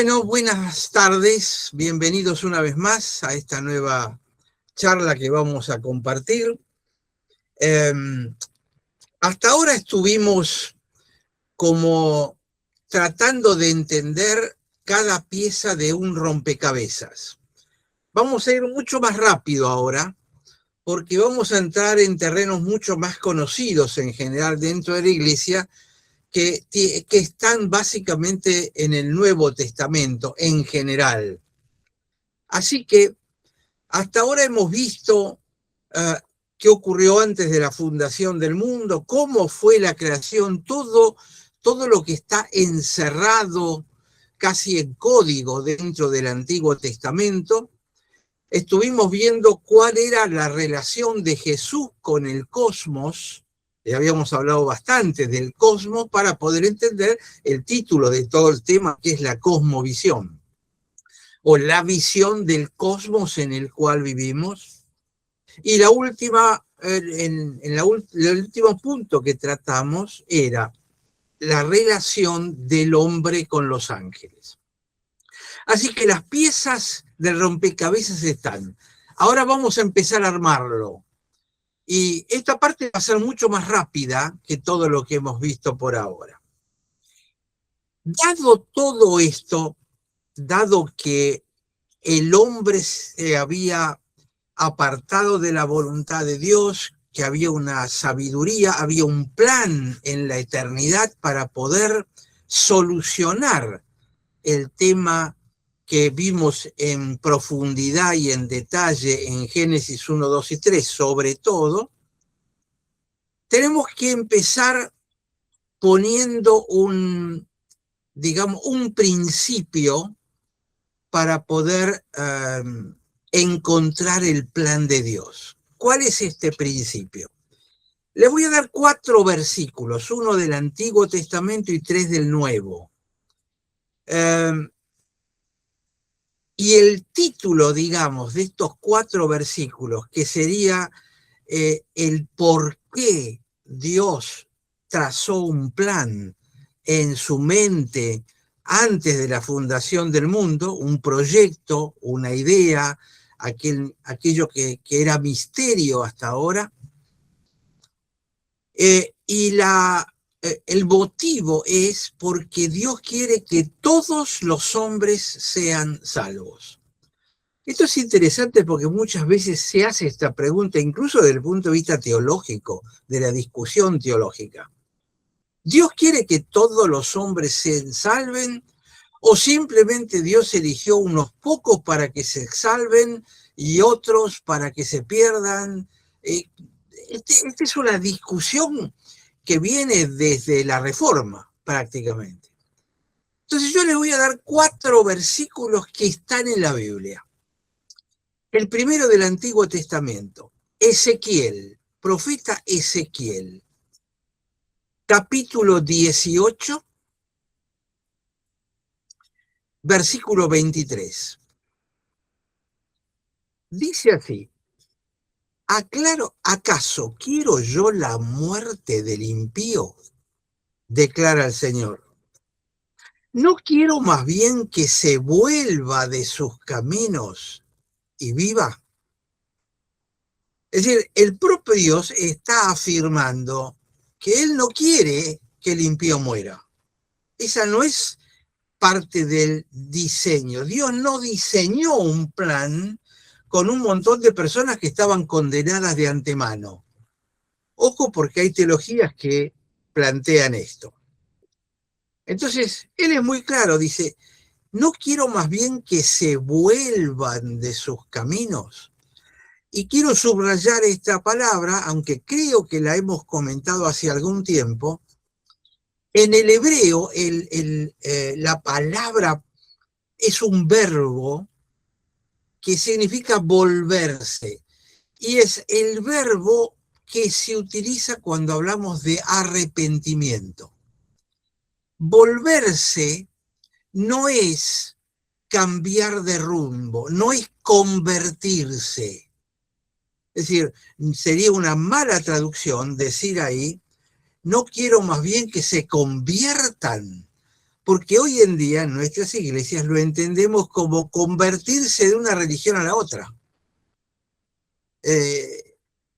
Bueno, buenas tardes, bienvenidos una vez más a esta nueva charla que vamos a compartir. Hasta ahora estuvimos como tratando de entender cada pieza de un rompecabezas. Vamos a ir mucho más rápido ahora, porque vamos a entrar en terrenos mucho más conocidos en general dentro de la Iglesia, que están básicamente en el Nuevo Testamento en general. Así que hasta ahora hemos visto qué ocurrió antes de la fundación del mundo, cómo fue la creación, todo lo que está encerrado casi en código dentro del Antiguo Testamento. Estuvimos viendo cuál era la relación de Jesús con el cosmos. Ya habíamos hablado bastante del cosmos para poder entender el título de todo el tema, que es la cosmovisión, o la visión del cosmos en el cual vivimos. Y la última, el último punto que tratamos era la relación del hombre con los ángeles. Así que las piezas del rompecabezas están. Ahora vamos a empezar a armarlo. Y esta parte va a ser mucho más rápida que todo lo que hemos visto por ahora. Dado todo esto, dado que el hombre se había apartado de la voluntad de Dios, que había una sabiduría, había un plan en la eternidad para poder solucionar el tema que vimos en profundidad y en detalle en Génesis 1, 2 y 3, sobre todo, tenemos que empezar poniendo un principio para poder encontrar el plan de Dios. ¿Cuál es este principio? Les voy a dar 4 versículos, 1 del Antiguo Testamento y 3 del Nuevo. Y el título, digamos, de estos 4 versículos, que sería el por qué Dios trazó un plan en su mente antes de la fundación del mundo, un proyecto, una idea, aquello que era misterio hasta ahora. Y el motivo es porque Dios quiere que todos los hombres sean salvos. Esto es interesante porque muchas veces se hace esta pregunta, incluso desde el punto de vista teológico, de la discusión teológica. ¿Dios quiere que todos los hombres se salven o simplemente Dios eligió unos pocos para que se salven y otros para que se pierdan? Esta es una discusión que viene desde la Reforma, prácticamente. Entonces yo les voy a dar 4 versículos que están en la Biblia. El primero del Antiguo Testamento, Ezequiel, profeta Ezequiel, capítulo 18, versículo 23. Dice así: aclaro, ¿acaso quiero yo la muerte del impío? Declara el Señor. ¿No quiero más bien que se vuelva de sus caminos y viva? Es decir, el propio Dios está afirmando que Él no quiere que el impío muera. Esa no es parte del diseño. Dios no diseñó un plan con un montón de personas que estaban condenadas de antemano. Ojo, porque hay teologías que plantean esto. Entonces, Él es muy claro, dice: no quiero más bien que se vuelvan de sus caminos. Y quiero subrayar esta palabra, aunque creo que la hemos comentado hace algún tiempo. En el hebreo, la palabra es un verbo que significa volverse. Y es el verbo que se utiliza cuando hablamos de arrepentimiento. Volverse no es cambiar de rumbo, no es convertirse. Es decir, sería una mala traducción decir ahí: no quiero más bien que se conviertan, Porque hoy en día en nuestras iglesias lo entendemos como convertirse de una religión a la otra.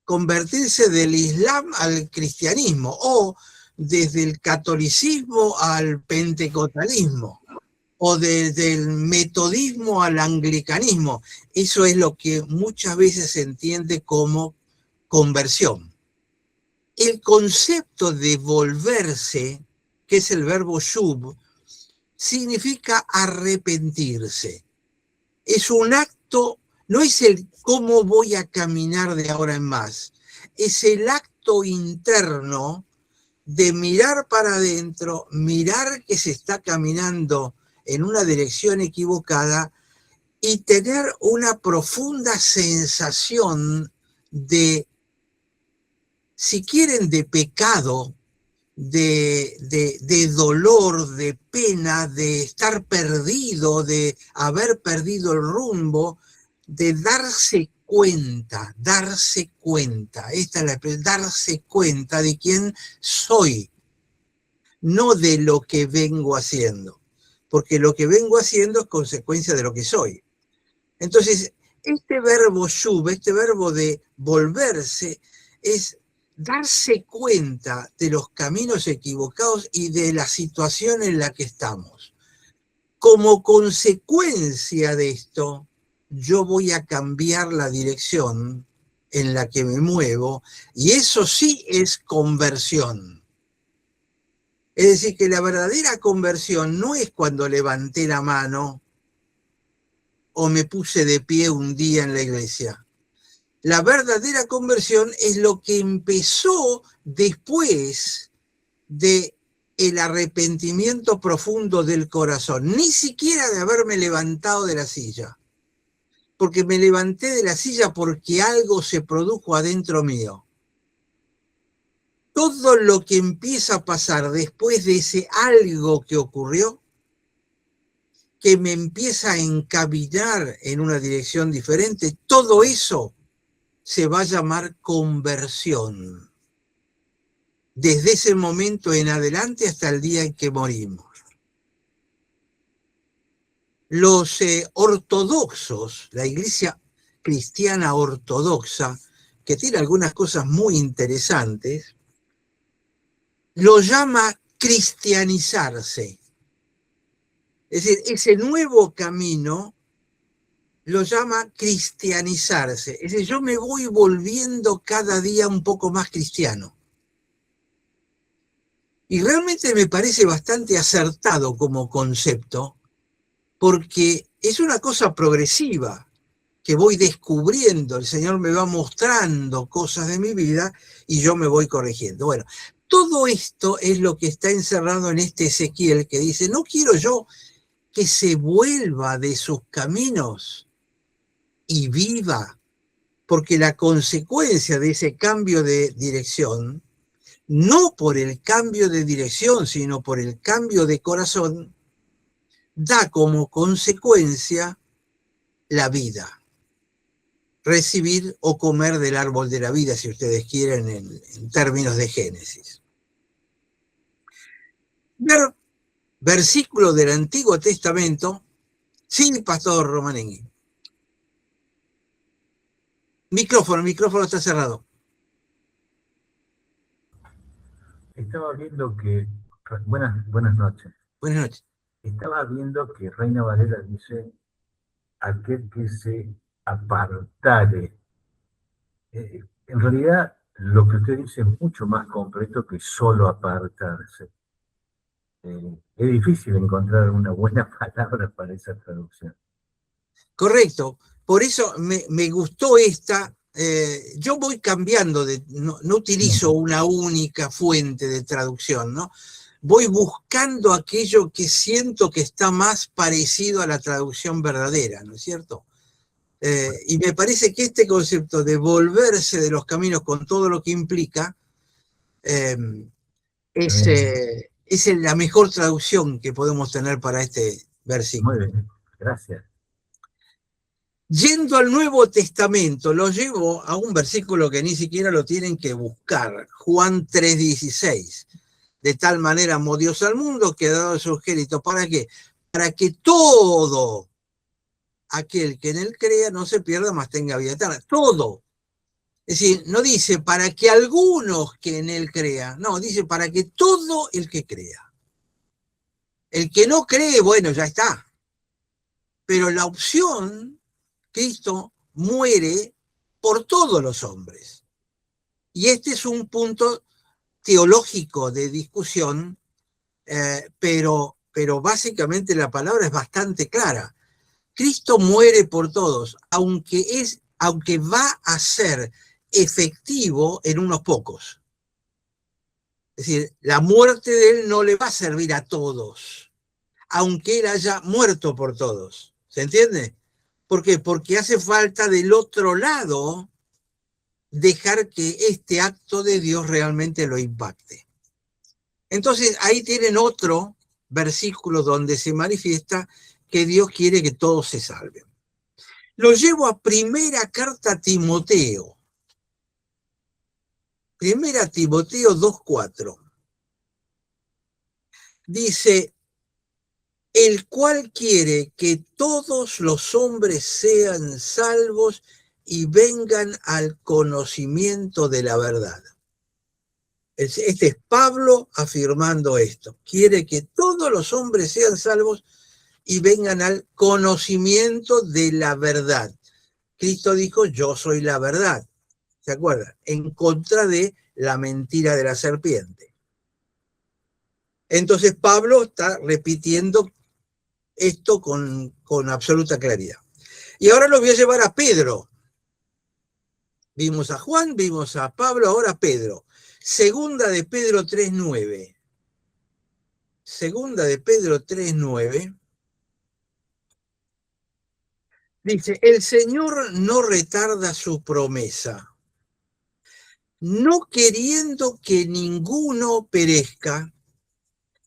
Convertirse del Islam al cristianismo o desde el catolicismo al pentecostalismo o desde el metodismo al anglicanismo. Eso es lo que muchas veces se entiende como conversión. El concepto de volverse, que es el verbo shub, significa arrepentirse. Es un acto, no es el cómo voy a caminar de ahora en más, es el acto interno de mirar para adentro, mirar que se está caminando en una dirección equivocada y tener una profunda sensación de, si quieren, de pecado, de dolor, de pena, de estar perdido, de haber perdido el rumbo, de darse cuenta, esta es la darse cuenta de quién soy, no de lo que vengo haciendo, porque lo que vengo haciendo es consecuencia de lo que soy. Entonces, este verbo shub, este verbo de volverse, es darse cuenta de los caminos equivocados y de la situación en la que estamos. Como consecuencia de esto, yo voy a cambiar la dirección en la que me muevo, y eso sí es conversión. Es decir, que la verdadera conversión no es cuando levanté la mano o me puse de pie un día en la iglesia. La verdadera conversión es lo que empezó después de el arrepentimiento profundo del corazón, ni siquiera de haberme levantado de la silla, porque me levanté de la silla porque algo se produjo adentro mío. Todo lo que empieza a pasar después de ese algo que ocurrió, que me empieza a encaminar en una dirección diferente, todo eso se va a llamar conversión. Desde ese momento en adelante hasta el día en que morimos. Los ortodoxos, la iglesia cristiana ortodoxa, que tiene algunas cosas muy interesantes, lo llama cristianizarse. Es decir, ese nuevo camino lo llama cristianizarse. Es decir, yo me voy volviendo cada día un poco más cristiano. Y realmente me parece bastante acertado como concepto, porque es una cosa progresiva que voy descubriendo, el Señor me va mostrando cosas de mi vida y yo me voy corrigiendo. Bueno, todo esto es lo que está encerrado en este Ezequiel que dice, no quiero yo que se vuelva de sus caminos y viva, porque la consecuencia de ese cambio de dirección, no por el cambio de dirección, sino por el cambio de corazón, da como consecuencia la vida. Recibir o comer del árbol de la vida, si ustedes quieren, en términos de Génesis. Ver versículos del Antiguo Testamento, sí, Pastor Romanengui. Micrófono está cerrado. Estaba viendo que... Buenas noches. Buenas noches. Estaba viendo que Reina Valera dice, aquel que se apartare. En realidad, lo que usted dice es mucho más completo que solo apartarse. Es difícil encontrar una buena palabra para esa traducción. Correcto. Por eso me gustó esta. Yo voy cambiando, no utilizo una única fuente de traducción, ¿no? Voy buscando aquello que siento que está más parecido a la traducción verdadera, ¿no es cierto? Y me parece que este concepto de volverse de los caminos con todo lo que implica es la mejor traducción que podemos tener para este versículo. Muy bien, gracias. Yendo al Nuevo Testamento, lo llevo a un versículo que ni siquiera lo tienen que buscar, Juan 3:16. de tal manera amó Dios al mundo que ha dado a su unigénito. ¿Para qué? Para que todo aquel que en él crea no se pierda, mas tenga vida eterna. Todo. Es decir, no dice para que algunos que en él crean, no, dice para que todo el que crea. El que no cree, bueno, ya está. Pero la opción, Cristo muere por todos los hombres. Y este es un punto teológico de discusión, pero básicamente la palabra es bastante clara. Cristo muere por todos, aunque va a ser efectivo en unos pocos. Es decir, la muerte de él no le va a servir a todos, aunque él haya muerto por todos. ¿Se entiende? ¿Por qué? Porque hace falta del otro lado dejar que este acto de Dios realmente lo impacte. Entonces ahí tienen otro versículo donde se manifiesta que Dios quiere que todos se salven. Lo llevo a primera carta a Timoteo. Primera Timoteo 2:4. Dice, el cual quiere que todos los hombres sean salvos y vengan al conocimiento de la verdad. Este es Pablo afirmando esto. Quiere que todos los hombres sean salvos y vengan al conocimiento de la verdad. Cristo dijo, yo soy la verdad. ¿Se acuerdan? En contra de la mentira de la serpiente. Entonces Pablo está repitiendo esto con absoluta claridad. Y ahora lo voy a llevar a Pedro. Vimos a Juan, vimos a Pablo, ahora a Pedro. Segunda de Pedro 3:9. Segunda de Pedro 3:9. Dice, el Señor no retarda su promesa, no queriendo que ninguno perezca,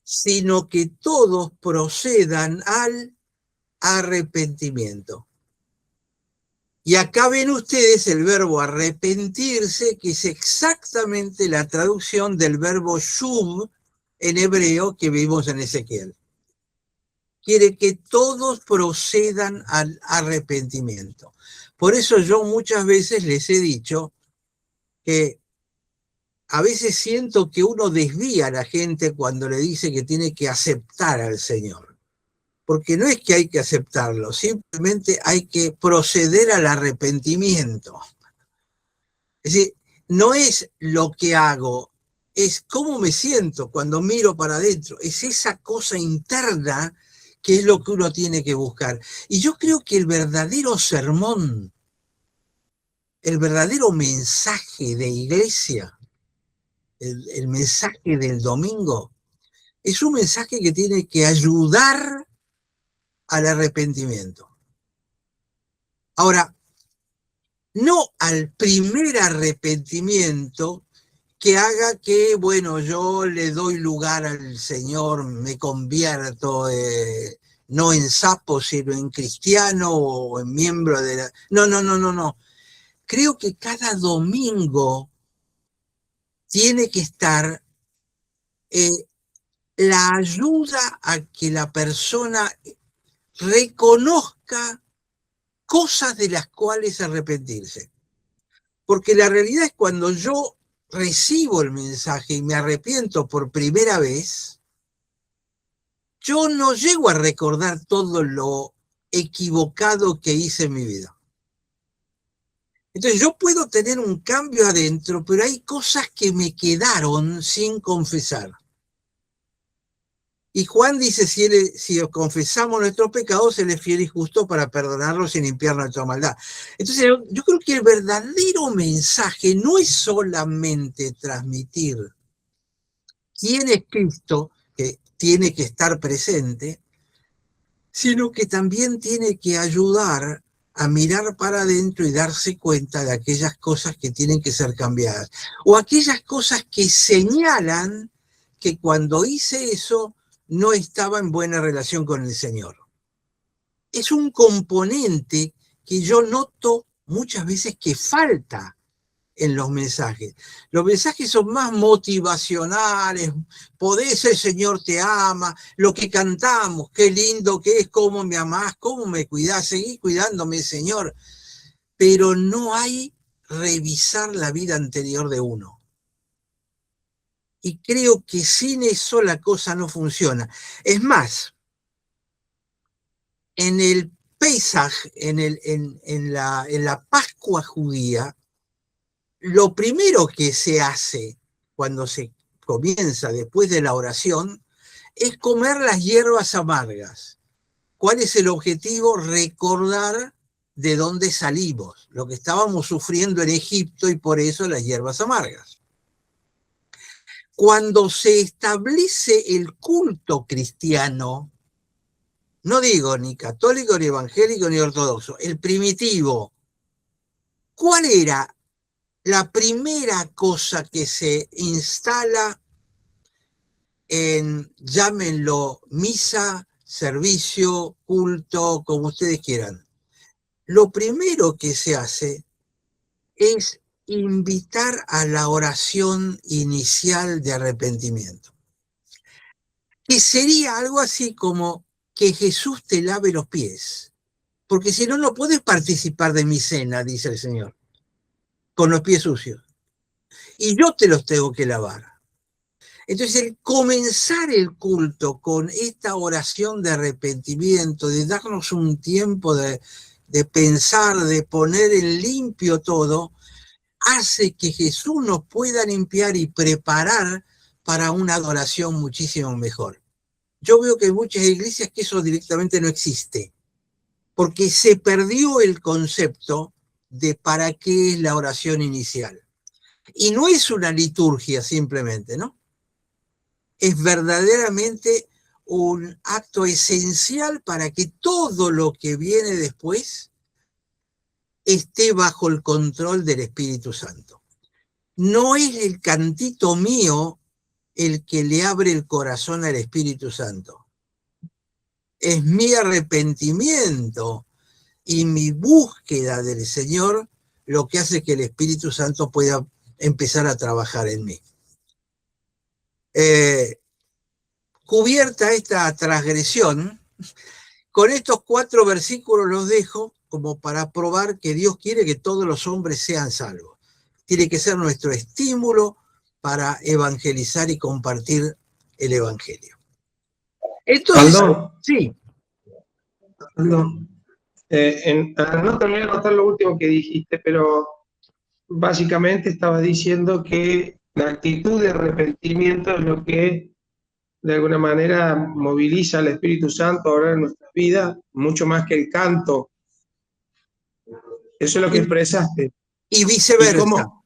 sino que todos procedan al arrepentimiento. Y acá ven ustedes el verbo arrepentirse, que es exactamente la traducción del verbo shuv en hebreo que vimos en Ezequiel. Quiere que todos procedan al arrepentimiento. Por eso yo muchas veces les he dicho que a veces siento que uno desvía a la gente cuando le dice que tiene que aceptar al Señor. Porque no es que hay que aceptarlo, simplemente hay que proceder al arrepentimiento. Es decir, no es lo que hago, es cómo me siento cuando miro para adentro. Es esa cosa interna que es lo que uno tiene que buscar. Y yo creo que el verdadero sermón, el verdadero mensaje de iglesia, el mensaje del domingo, es un mensaje que tiene que ayudar al arrepentimiento. Ahora, no al primer arrepentimiento que haga que, bueno, yo le doy lugar al Señor, me convierto, no en sapo, sino en cristiano o en miembro de la... No. Creo que cada domingo tiene que estar la ayuda a que la persona reconozca cosas de las cuales arrepentirse. Porque la realidad es cuando yo recibo el mensaje y me arrepiento por primera vez, yo no llego a recordar todo lo equivocado que hice en mi vida. Entonces yo puedo tener un cambio adentro, pero hay cosas que me quedaron sin confesar. Y Juan dice, si confesamos nuestros pecados, Él es fiel y justo para perdonarlos y limpiar nuestra maldad. Entonces yo creo que el verdadero mensaje no es solamente transmitir quién es Cristo, que tiene que estar presente, sino que también tiene que ayudar a mirar para adentro y darse cuenta de aquellas cosas que tienen que ser cambiadas. O aquellas cosas que señalan que cuando hice eso, no estaba en buena relación con el Señor. Es un componente que yo noto muchas veces que falta en los mensajes. Los mensajes son más motivacionales, podés, el Señor te ama, lo que cantamos, qué lindo que es, cómo me amás, cómo me cuidás, seguí cuidándome, Señor. Pero no hay revisar la vida anterior de uno. Y creo que sin eso la cosa no funciona. Es más, en el Pesaj, en la Pascua judía, lo primero que se hace cuando se comienza después de la oración es comer las hierbas amargas. ¿Cuál es el objetivo? Recordar de dónde salimos, lo que estábamos sufriendo en Egipto y por eso las hierbas amargas. Cuando se establece el culto cristiano, no digo ni católico, ni evangélico, ni ortodoxo, el primitivo, ¿cuál era la primera cosa que se instala en, llámenlo, misa, servicio, culto, como ustedes quieran? Lo primero que se hace es invitar a la oración inicial de arrepentimiento, que sería algo así como que Jesús te lave los pies, porque si no, no puedes participar de mi cena, dice el Señor, con los pies sucios, y yo te los tengo que lavar. Entonces, el comenzar el culto con esta oración de arrepentimiento, de darnos un tiempo de pensar, de poner en limpio todo, hace que Jesús nos pueda limpiar y preparar para una adoración muchísimo mejor. Yo veo que en muchas iglesias que eso directamente no existe, porque se perdió el concepto de para qué es la oración inicial. Y no es una liturgia simplemente, ¿no? Es verdaderamente un acto esencial para que todo lo que viene después esté bajo el control del Espíritu Santo. No es el cantito mío el que le abre el corazón al Espíritu Santo. Es mi arrepentimiento y mi búsqueda del Señor lo que hace que el Espíritu Santo pueda empezar a trabajar en mí. Cubierta esta transgresión, con estos 4 versículos los dejo como para probar que Dios quiere que todos los hombres sean salvos. Tiene que ser nuestro estímulo para evangelizar y compartir el evangelio. Entonces, Aldo, sí. Aldo, no terminé de notar lo último que dijiste, pero básicamente estabas diciendo que la actitud de arrepentimiento es lo que de alguna manera moviliza al Espíritu Santo ahora en nuestras vidas, mucho más que el canto. Eso es lo que expresaste. Y ¿Y viceversa. cómo?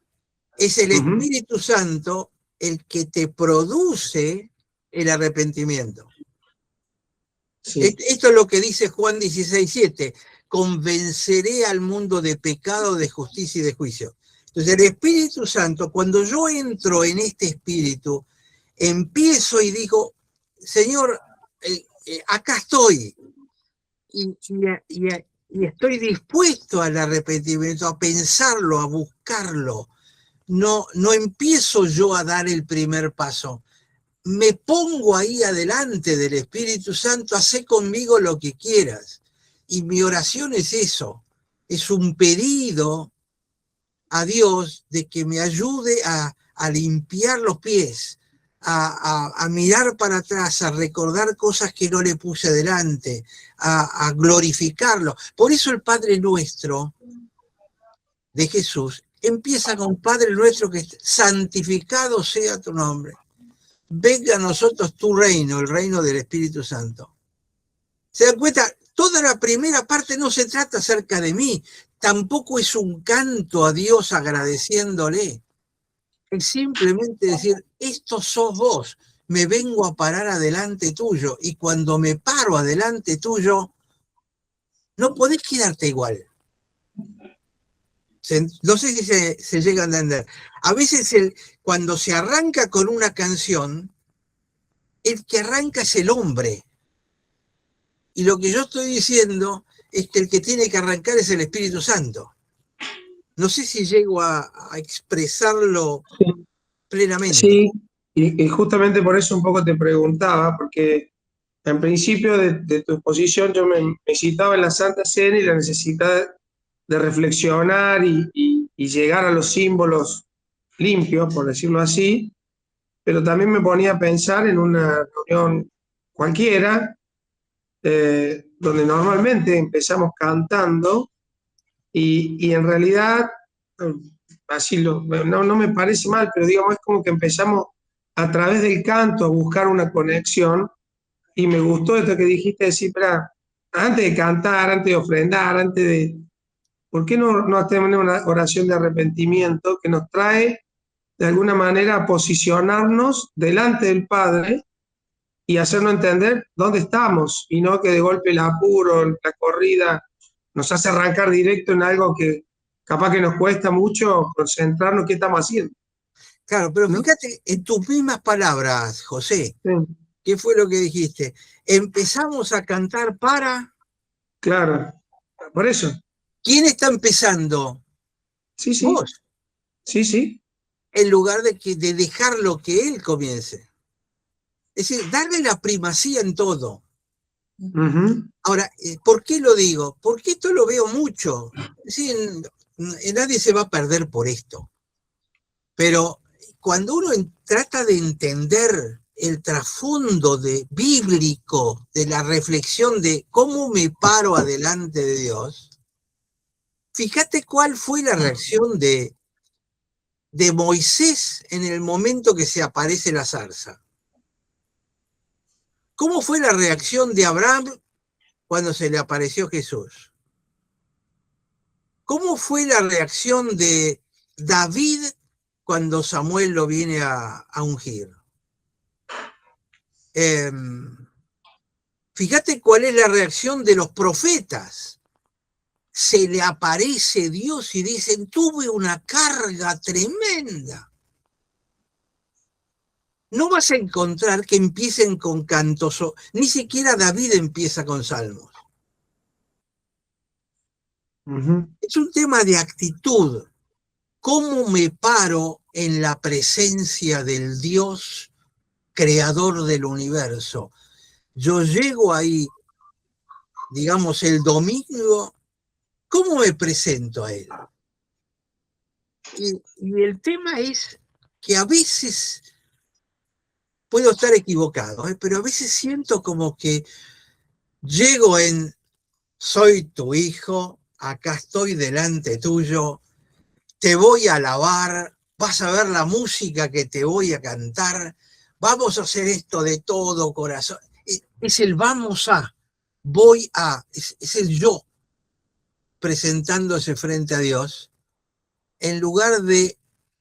Es el Espíritu Santo el que te produce el arrepentimiento. Sí. Esto es lo que dice Juan 16:7. Convenceré al mundo de pecado, de justicia y de juicio. Entonces el Espíritu Santo, cuando yo entro en este espíritu, empiezo y digo, Señor, acá estoy. Y estoy dispuesto al arrepentimiento, a pensarlo, a buscarlo. No empiezo yo a dar el primer paso. Me pongo ahí adelante del Espíritu Santo, hacé conmigo lo que quieras. Y mi oración es eso, es un pedido a Dios de que me ayude a limpiar los pies, a mirar para atrás, a recordar cosas que no le puse adelante, a glorificarlo. Por eso el Padre Nuestro de Jesús empieza con Padre Nuestro, que santificado sea tu nombre. Venga a nosotros tu reino, el reino del Espíritu Santo. ¿Se dan cuenta? Toda la primera parte no se trata acerca de mí, tampoco es un canto a Dios agradeciéndole. Es simplemente decir, esto sos vos, me vengo a parar adelante tuyo, y cuando me paro adelante tuyo, no podés quedarte igual. No sé si se llega a entender. A veces cuando se arranca con una canción, el que arranca es el hombre. Y lo que yo estoy diciendo es que el que tiene que arrancar es el Espíritu Santo. No sé si llego a expresarlo Sí, plenamente. sí, y justamente por eso un poco te preguntaba, porque en principio de tu exposición yo me citaba en la Santa Cena y la necesidad de reflexionar y llegar a los símbolos limpios, por decirlo así, pero también me ponía a pensar en una reunión cualquiera, donde normalmente empezamos cantando y en realidad, eh, no me parece mal, pero digamos, es como que empezamos a través del canto a buscar una conexión y me gustó esto que dijiste, decir, espera, antes de cantar, antes de ofrendar, antes de... ¿Por qué no hacemos una oración de arrepentimiento que nos trae de alguna manera a posicionarnos delante del Padre y hacernos entender dónde estamos y no que de golpe el apuro, la corrida nos hace arrancar directo en algo que capaz que nos cuesta mucho concentrarnos en qué estamos haciendo, Claro, pero ¿no? fíjate en tus mismas palabras, José, Sí, ¿qué fue lo que dijiste? Empezamos a cantar para... claro, por eso, ¿Quién está empezando? sí, sí, Vos, sí, sí. en lugar de dejarlo que él comience. Es decir, darle la primacía en todo. Ujú. Ahora, ¿por qué lo digo? Porque esto lo veo mucho. Es decir, nadie se va a perder por esto. Pero cuando uno trata de entender el trasfondo bíblico de la reflexión de cómo me paro adelante de Dios, fíjate cuál fue la reacción de Moisés en el momento que se aparece la zarza. ¿Cómo fue la reacción de Abraham cuando se le apareció Jesús? ¿Cómo fue la reacción de David cuando Samuel lo viene a ungir? Eh, Fíjate cuál es la reacción de los profetas. Se le aparece Dios y dicen, tuve una carga tremenda. No vas a encontrar que empiecen con cantos, ni siquiera David empieza con salmos. Ujú. Es un tema de actitud. ¿Cómo me paro en la presencia del Dios creador del universo? Yo llego ahí, digamos, el domingo, ¿cómo me presento a él? Y el tema es que a veces puedo estar equivocado, pero a veces siento como que llego en, soy tu hijo, acá estoy delante tuyo, te voy a alabar, vas a ver la música que te voy a cantar, vamos a hacer esto de todo corazón. Es el vamos a, voy a, es el yo presentándose frente a Dios, en lugar de,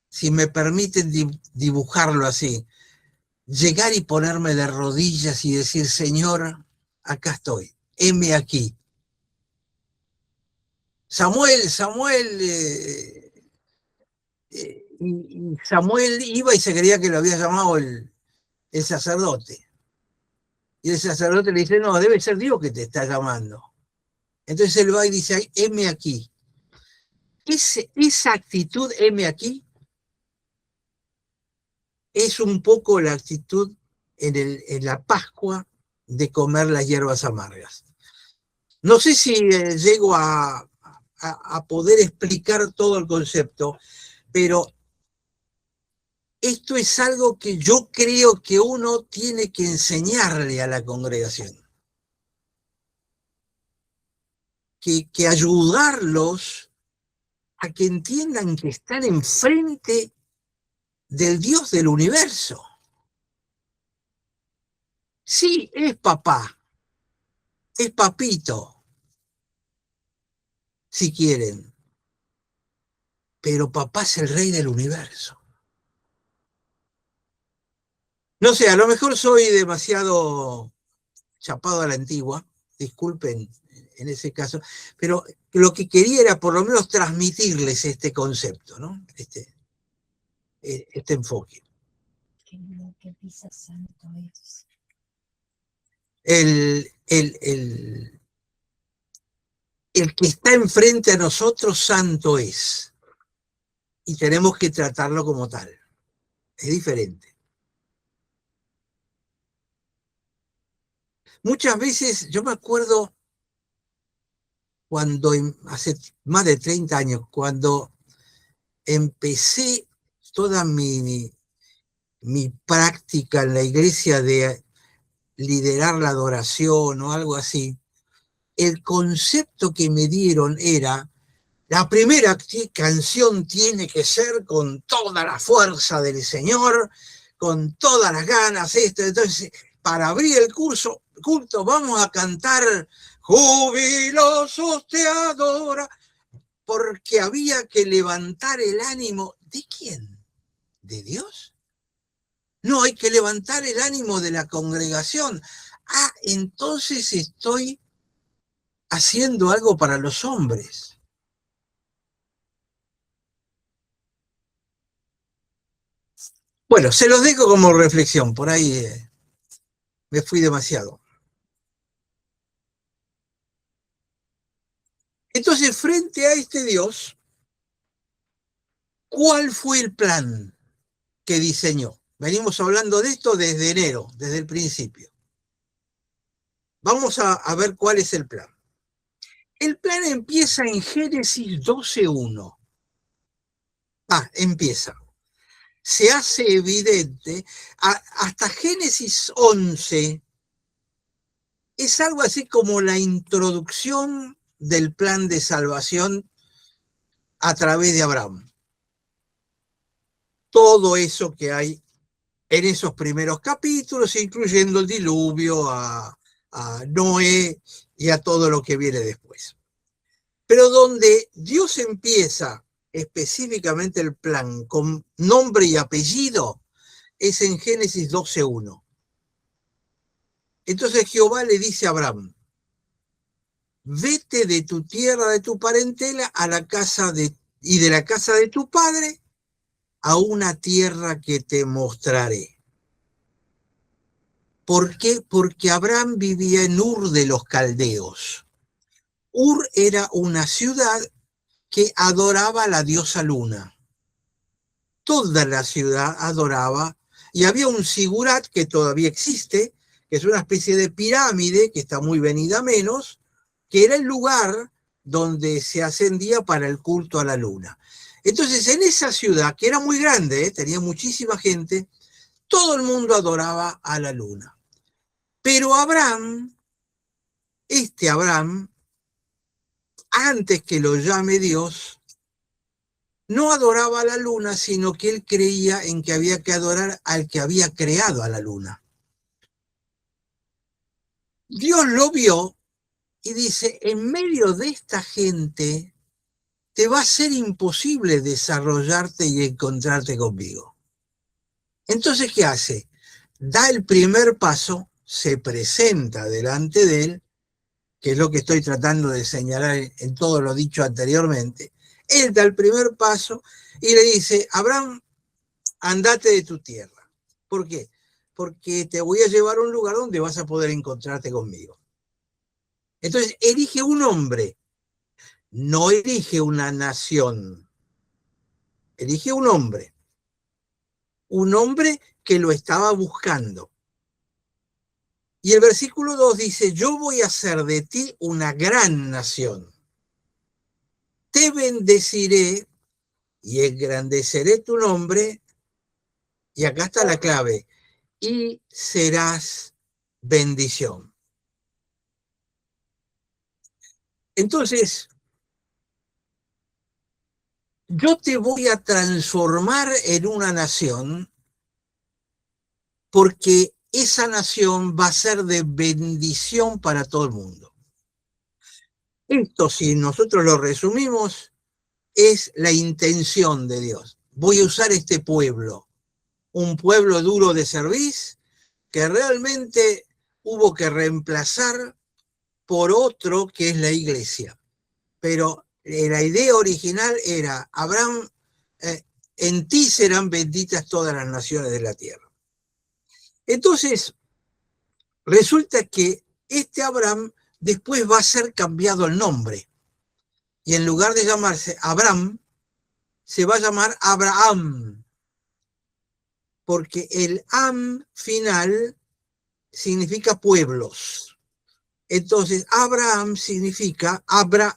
si me permiten dibujarlo así, llegar y ponerme de rodillas y decir, Señor, acá estoy, heme aquí. Samuel, y Samuel iba y se creía que lo había llamado el sacerdote. Y el sacerdote le dice, no, debe ser Dios que te está llamando. Entonces él va y dice, heme aquí. Esa actitud, heme aquí, es un poco la actitud en la Pascua de comer las hierbas amargas. No sé si llego a poder explicar todo el concepto, pero esto es algo que yo creo que uno tiene que enseñarle a la congregación. Que ayudarlos a que entiendan que están enfrente del Dios del universo. Sí, es papá, es papito, si quieren, pero papá es el rey del universo. No sé, a lo mejor soy demasiado chapado a la antigua, disculpen en ese caso, pero lo que quería era por lo menos transmitirles este concepto, ¿no? Este enfoque. ¿Qué pisa santo es? El que está enfrente a nosotros, santo es. y tenemos que tratarlo como tal. Es diferente. Muchas veces, yo me acuerdo cuando hace más de 30 años, cuando empecé toda mi práctica en la iglesia de liderar la adoración o algo así, el concepto que me dieron era: la primera canción tiene que ser con toda la fuerza del Señor, con todas las ganas. Entonces, para abrir el culto, vamos a cantar Jubilosos te adora, porque había que levantar el ánimo. ¿De quién? ¿De Dios? No, hay que levantar el ánimo de la congregación. Ah, entonces estoy haciendo algo para los hombres. Bueno, se los dejo como reflexión, por ahí me fui demasiado. Entonces, frente a este Dios, ¿cuál fue el plan que diseñó? Venimos hablando de esto desde enero, desde el principio. Vamos a ver cuál es el plan. El plan empieza en Génesis 12:1. Empieza. Se hace evidente, hasta Génesis 11, es algo así como la introducción del plan de salvación a través de Abraham. Todo eso que hay en esos primeros capítulos, incluyendo el diluvio, a Noé y a todo lo que viene después. Pero donde Dios empieza específicamente el plan con nombre y apellido es en Génesis 12:1. Entonces Jehová le dice a Abraham: vete de tu tierra, de tu parentela, a la casa y de la casa de tu padre, a una tierra que te mostraré. ¿Por qué? Porque Abraham vivía en Ur de los Caldeos. Ur era una ciudad que adoraba a la diosa Luna. Toda la ciudad adoraba, y había un sigurat que todavía existe, que es una especie de pirámide que está muy venida menos, que era el lugar donde se ascendía para el culto a la luna. Entonces, en esa ciudad, que era muy grande, tenía muchísima gente, todo el mundo adoraba a la luna. Pero Abraham, antes que lo llame Dios, no adoraba a la luna, sino que él creía en que había que adorar al que había creado a la luna. Dios lo vio y dice: en medio de esta gente te va a ser imposible desarrollarte y encontrarte conmigo. Entonces, ¿qué hace? Da el primer paso, se presenta delante de él, que es lo que estoy tratando de señalar en todo lo dicho anteriormente. Él da el primer paso y le dice: Abraham, andate de tu tierra. ¿Por qué? Porque te voy a llevar a un lugar donde vas a poder encontrarte conmigo. Entonces, elige un hombre, no elige una nación, elige un hombre que lo estaba buscando. Y el versículo 2 dice: yo voy a hacer de ti una gran nación. Te bendeciré y engrandeceré tu nombre. Y acá está la clave: y serás bendición. Entonces, yo te voy a transformar en una nación, porque esa nación va a ser de bendición para todo el mundo. Esto, si nosotros lo resumimos, es la intención de Dios. Voy a usar este pueblo, un pueblo duro de cerviz, que realmente hubo que reemplazar por otro que es la iglesia. Pero la idea original era: Abraham, en ti serán benditas todas las naciones de la tierra. Entonces, resulta que este Abraham después va a ser cambiado el nombre. Y en lugar de llamarse Abraham, se va a llamar Abraham, porque el am final significa pueblos. Entonces, Abraham significa, Abba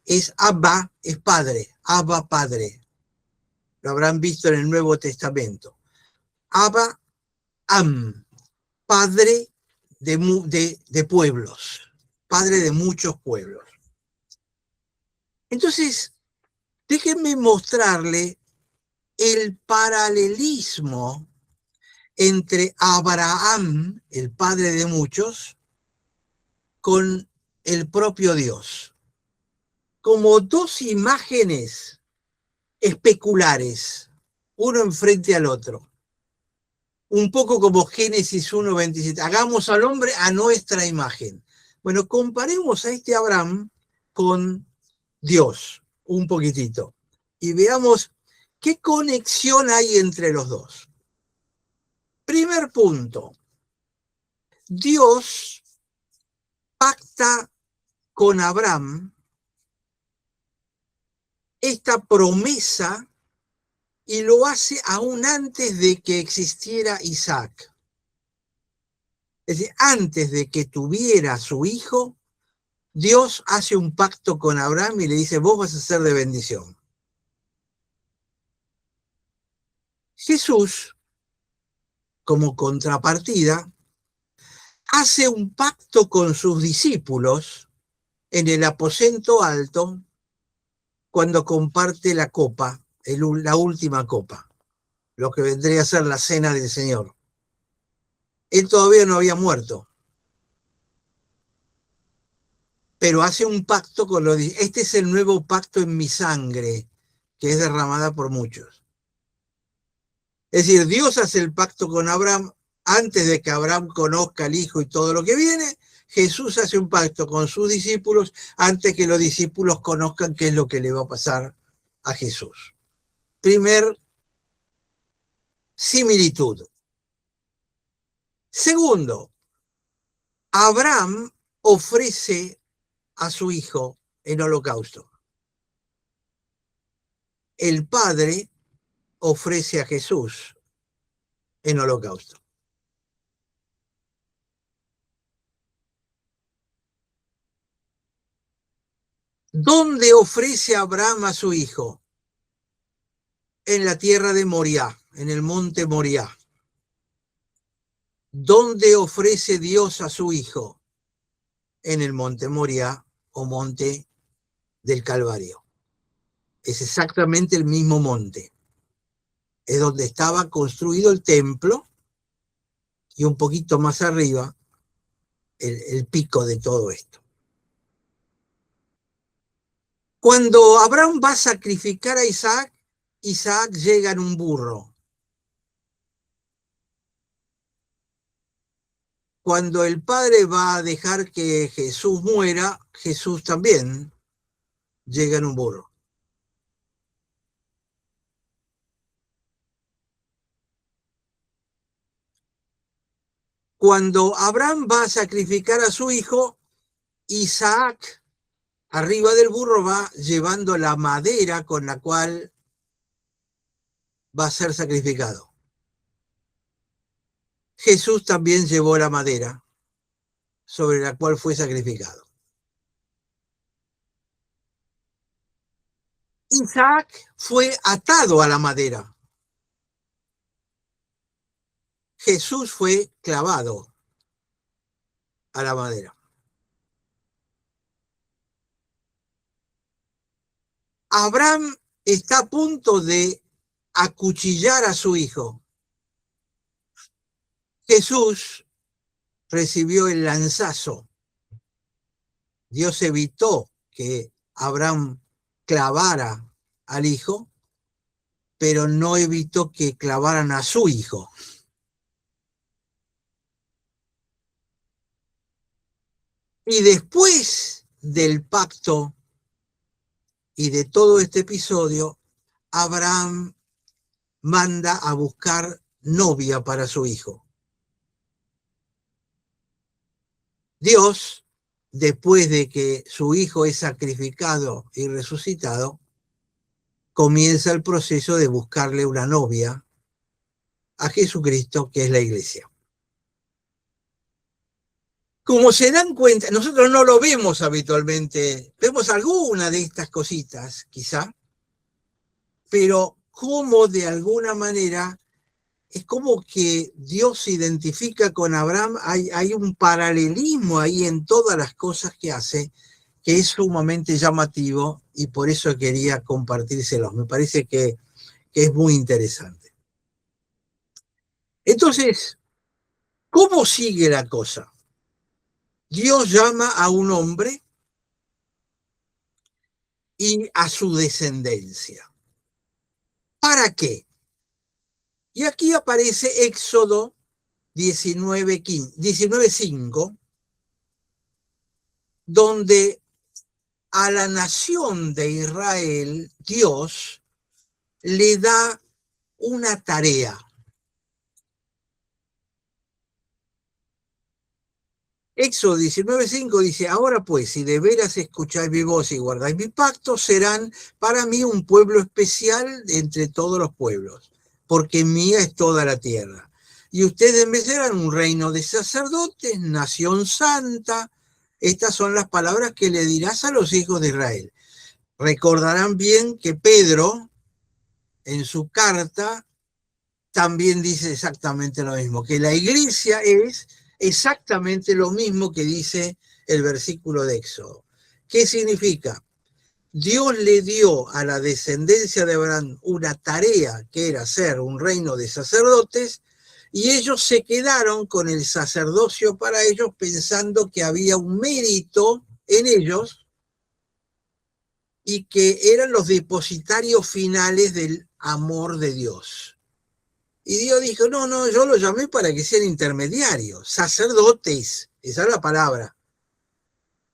es padre, Abba padre. Lo habrán visto en el Nuevo Testamento. Abraham, padre de pueblos, padre de muchos pueblos. Entonces, déjenme mostrarle el paralelismo entre Abraham, el padre de muchos, con el propio Dios, como dos imágenes especulares, uno enfrente al otro. Un poco como Génesis 1:27, hagamos al hombre a nuestra imagen. Bueno, comparemos a este Abraham con Dios un poquitito y veamos qué conexión hay entre los dos. Primer punto, Dios pacta con Abraham esta promesa y lo hace aún antes de que existiera Isaac. Es decir, antes de que tuviera su hijo, Dios hace un pacto con Abraham y le dice, vos vas a ser de bendición. Jesús, como contrapartida, hace un pacto con sus discípulos en el aposento alto cuando comparte la copa, la última copa, lo que vendría a ser la cena del Señor. Él todavía no había muerto, pero hace un pacto con los discípulos. Este es el nuevo pacto en mi sangre, que es derramada por muchos. Es decir, Dios hace el pacto con Abraham antes de que Abraham conozca al Hijo y todo lo que viene. Jesús hace un pacto con sus discípulos antes que los discípulos conozcan qué es lo que le va a pasar a Jesús. Primer similitud. Segundo, Abraham ofrece a su hijo en holocausto. El Padre ofrece a Jesús en holocausto. ¿Dónde ofrece Abraham a su hijo? En la tierra de Moriah, en el monte Moriah. ¿Dónde ofrece Dios a su hijo? En el monte Moriah o monte del Calvario. Es exactamente el mismo monte. Es donde estaba construido el templo y un poquito más arriba el pico de todo esto. Cuando Abraham va a sacrificar a Isaac, Isaac llega en un burro. Cuando el padre va a dejar que Jesús muera, Jesús también llega en un burro. Cuando Abraham va a sacrificar a su hijo, Isaac, arriba del burro, va llevando la madera con la cual va a ser sacrificado. Jesús también llevó la madera sobre la cual fue sacrificado. Isaac fue atado a la madera. Jesús fue clavado a la madera. Abraham está a punto de acuchillar a su hijo. Jesús recibió el lanzazo. Dios evitó que Abraham clavara al hijo, pero no evitó que clavaran a su hijo. Y después del pacto y de todo este episodio, Abraham manda a buscar novia para su hijo. Dios, después de que su hijo es sacrificado y resucitado, comienza el proceso de buscarle una novia a Jesucristo, que es la iglesia. Como se dan cuenta, nosotros no lo vemos habitualmente, vemos alguna de estas cositas, quizá, pero como de alguna manera es como que Dios se identifica con Abraham, hay un paralelismo ahí en todas las cosas que hace, que es sumamente llamativo y por eso quería compartírselos. Me parece que es muy interesante. Entonces, ¿cómo sigue la cosa? Dios llama a un hombre y a su descendencia. ¿Para qué? Y aquí aparece Éxodo 19:5, donde a la nación de Israel, Dios le da una tarea. Éxodo 19:5 dice, ahora pues, si de veras escucháis mi voz y guardáis mi pacto, serán para mí un pueblo especial entre todos los pueblos, porque mía es toda la tierra. Y ustedes me serán un reino de sacerdotes, nación santa. Estas son las palabras que le dirás a los hijos de Israel. Recordarán bien que Pedro, en su carta, también dice exactamente lo mismo, que la iglesia es exactamente lo mismo que dice el versículo de Éxodo. ¿Qué significa? Dios le dio a la descendencia de Abraham una tarea que era ser un reino de sacerdotes y ellos se quedaron con el sacerdocio para ellos pensando que había un mérito en ellos y que eran los depositarios finales del amor de Dios. Y Dios dijo, no, yo lo llamé para que sean intermediarios, sacerdotes, esa es la palabra.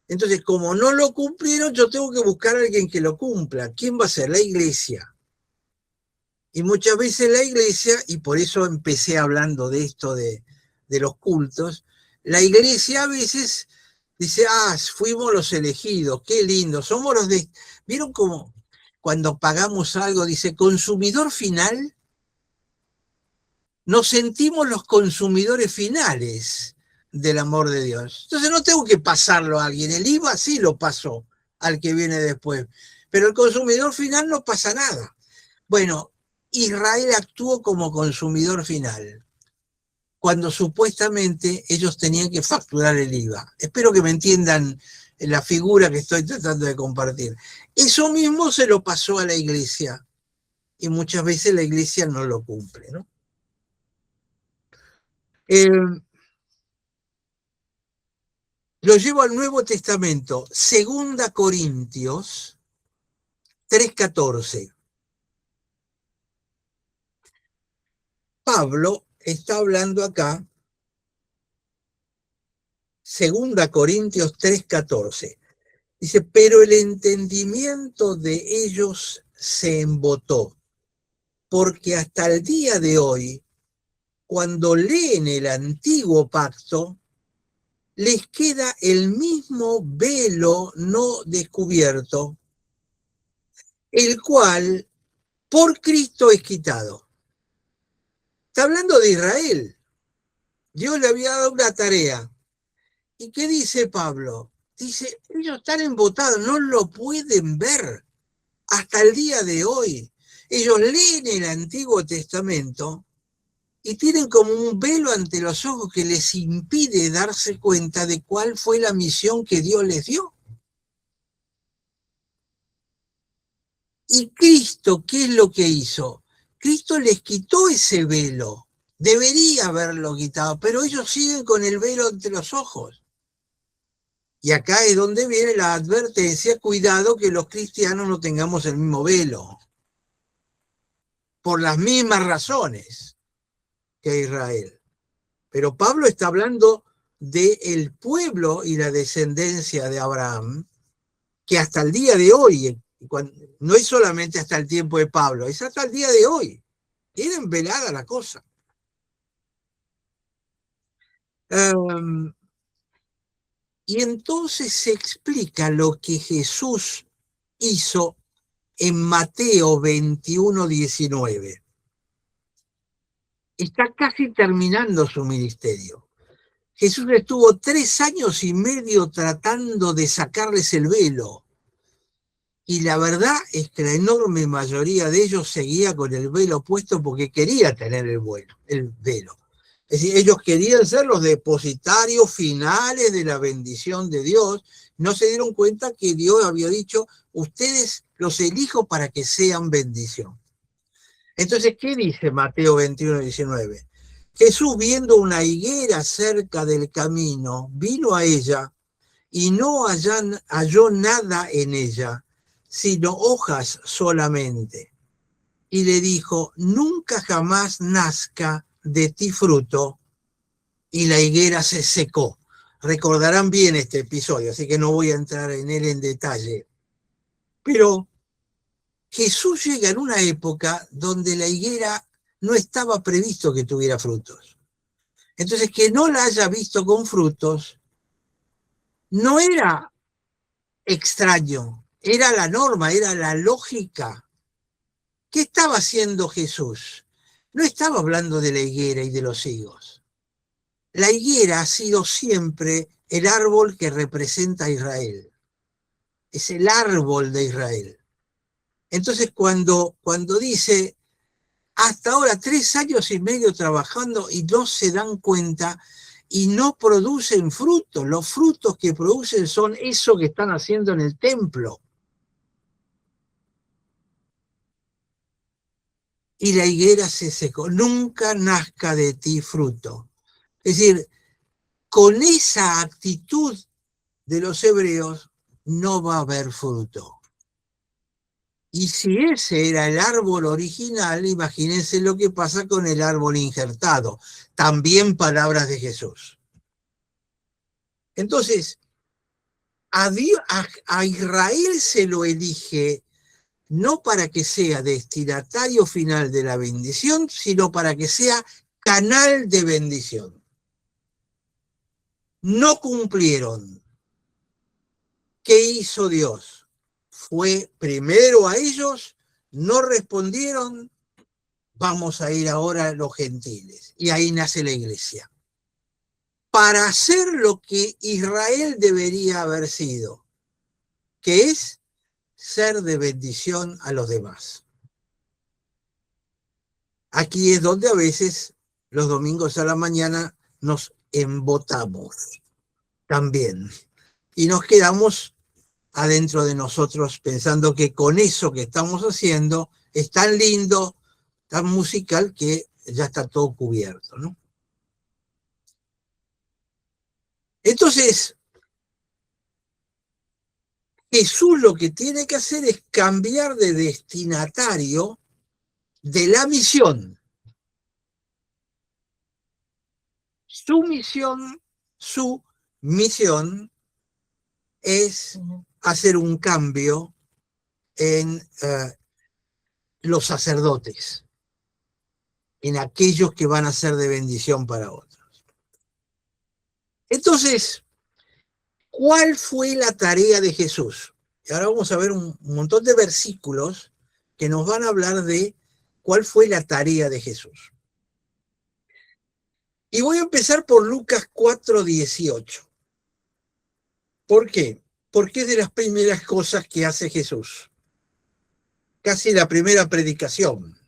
Entonces, como no lo cumplieron, yo tengo que buscar a alguien que lo cumpla. ¿Quién va a ser? La iglesia. Y muchas veces la iglesia, y por eso empecé hablando de esto de los cultos, la iglesia a veces dice, fuimos los elegidos, qué lindo, somos los de... ¿Vieron cómo cuando pagamos algo dice consumidor final? Nos sentimos los consumidores finales del amor de Dios. Entonces no tengo que pasarlo a alguien. El IVA sí lo pasó al que viene después, pero el consumidor final no pasa nada. Bueno, Israel actuó como consumidor final, cuando supuestamente ellos tenían que facturar el IVA. Espero que me entiendan la figura que estoy tratando de compartir. Eso mismo se lo pasó a la iglesia, y muchas veces la iglesia no lo cumple, ¿no? Lo llevo al Nuevo Testamento, 2 Corintios 3:14. Pablo está hablando acá, 2 Corintios 3:14. Dice, pero el entendimiento de ellos se embotó, porque hasta el día de hoy, cuando leen el antiguo pacto, les queda el mismo velo no descubierto, el cual por Cristo es quitado. Está hablando de Israel. Dios le había dado una tarea. ¿Y qué dice Pablo? Dice, ellos están embotados, no lo pueden ver hasta el día de hoy. Ellos leen el Antiguo Testamento y tienen como un velo ante los ojos que les impide darse cuenta de cuál fue la misión que Dios les dio. Y Cristo, ¿qué es lo que hizo? Cristo les quitó ese velo. Debería haberlo quitado, pero ellos siguen con el velo entre los ojos. Y acá es donde viene la advertencia, cuidado que los cristianos no tengamos el mismo velo, por las mismas razones que Israel. Pero Pablo está hablando del pueblo y la descendencia de Abraham, que hasta el día de hoy, no es solamente hasta el tiempo de Pablo, es hasta el día de hoy. Tienen velada la cosa. Y entonces se explica lo que Jesús hizo en Mateo 21:19. Está casi terminando su ministerio. Jesús estuvo 3 años y medio tratando de sacarles el velo. Y la verdad es que la enorme mayoría de ellos seguía con el velo puesto porque quería tener el velo. Es decir, ellos querían ser los depositarios finales de la bendición de Dios. No se dieron cuenta que Dios había dicho, ustedes los elijo para que sean bendición. Entonces, ¿qué dice Mateo 21:19? Jesús, viendo una higuera cerca del camino, vino a ella y no halló nada en ella, sino hojas solamente. Y le dijo, nunca jamás nazca de ti fruto, y la higuera se secó. Recordarán bien este episodio, así que no voy a entrar en él en detalle. Pero Jesús llega en una época donde la higuera no estaba previsto que tuviera frutos. Entonces, que no la haya visto con frutos no era extraño, era la norma, era la lógica. ¿Qué estaba haciendo Jesús? No estaba hablando de la higuera y de los higos. La higuera ha sido siempre el árbol que representa a Israel. Es el árbol de Israel. Entonces, cuando dice, hasta ahora 3 años y medio trabajando y no se dan cuenta y no producen frutos, los frutos que producen son eso que están haciendo en el templo. Y la higuera se secó, nunca nazca de ti fruto. Es decir, con esa actitud de los hebreos no va a haber fruto. Y si ese era el árbol original, imagínense lo que pasa con el árbol injertado. También palabras de Jesús. Entonces, a Israel se lo elige no para que sea destinatario final de la bendición, sino para que sea canal de bendición. No cumplieron. ¿Qué hizo Dios? Fue primero a ellos, no respondieron, vamos a ir ahora a los gentiles. Y ahí nace la iglesia. Para hacer lo que Israel debería haber sido, que es ser de bendición a los demás. Aquí es donde a veces los domingos a la mañana nos embotamos también y nos quedamos adentro de nosotros pensando que con eso que estamos haciendo es tan lindo, tan musical, que ya está todo cubierto, ¿no? Entonces, Jesús lo que tiene que hacer es cambiar de destinatario de la misión. Su misión es hacer un cambio en los sacerdotes, en aquellos que van a ser de bendición para otros. Entonces, ¿cuál fue la tarea de Jesús? Y ahora vamos a ver un montón de versículos que nos van a hablar de cuál fue la tarea de Jesús. Y voy a empezar por Lucas 4:18. ¿Por qué? Porque es de las primeras cosas que hace Jesús. Casi la primera predicación.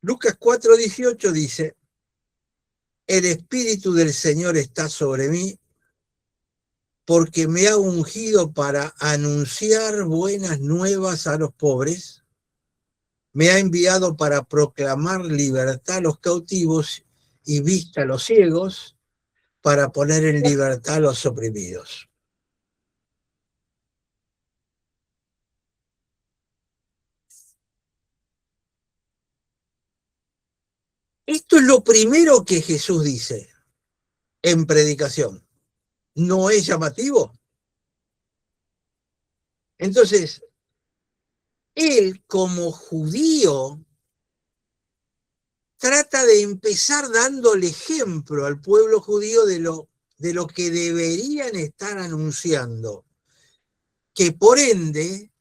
Lucas 4:18 dice, el Espíritu del Señor está sobre mí, porque me ha ungido para anunciar buenas nuevas a los pobres, me ha enviado para proclamar libertad a los cautivos y vista a los ciegos, para poner en libertad a los oprimidos. Esto es lo primero que Jesús dice en predicación. ¿No es llamativo? Entonces, él como judío trata de empezar dándole ejemplo al pueblo judío de lo que deberían estar anunciando. que por ende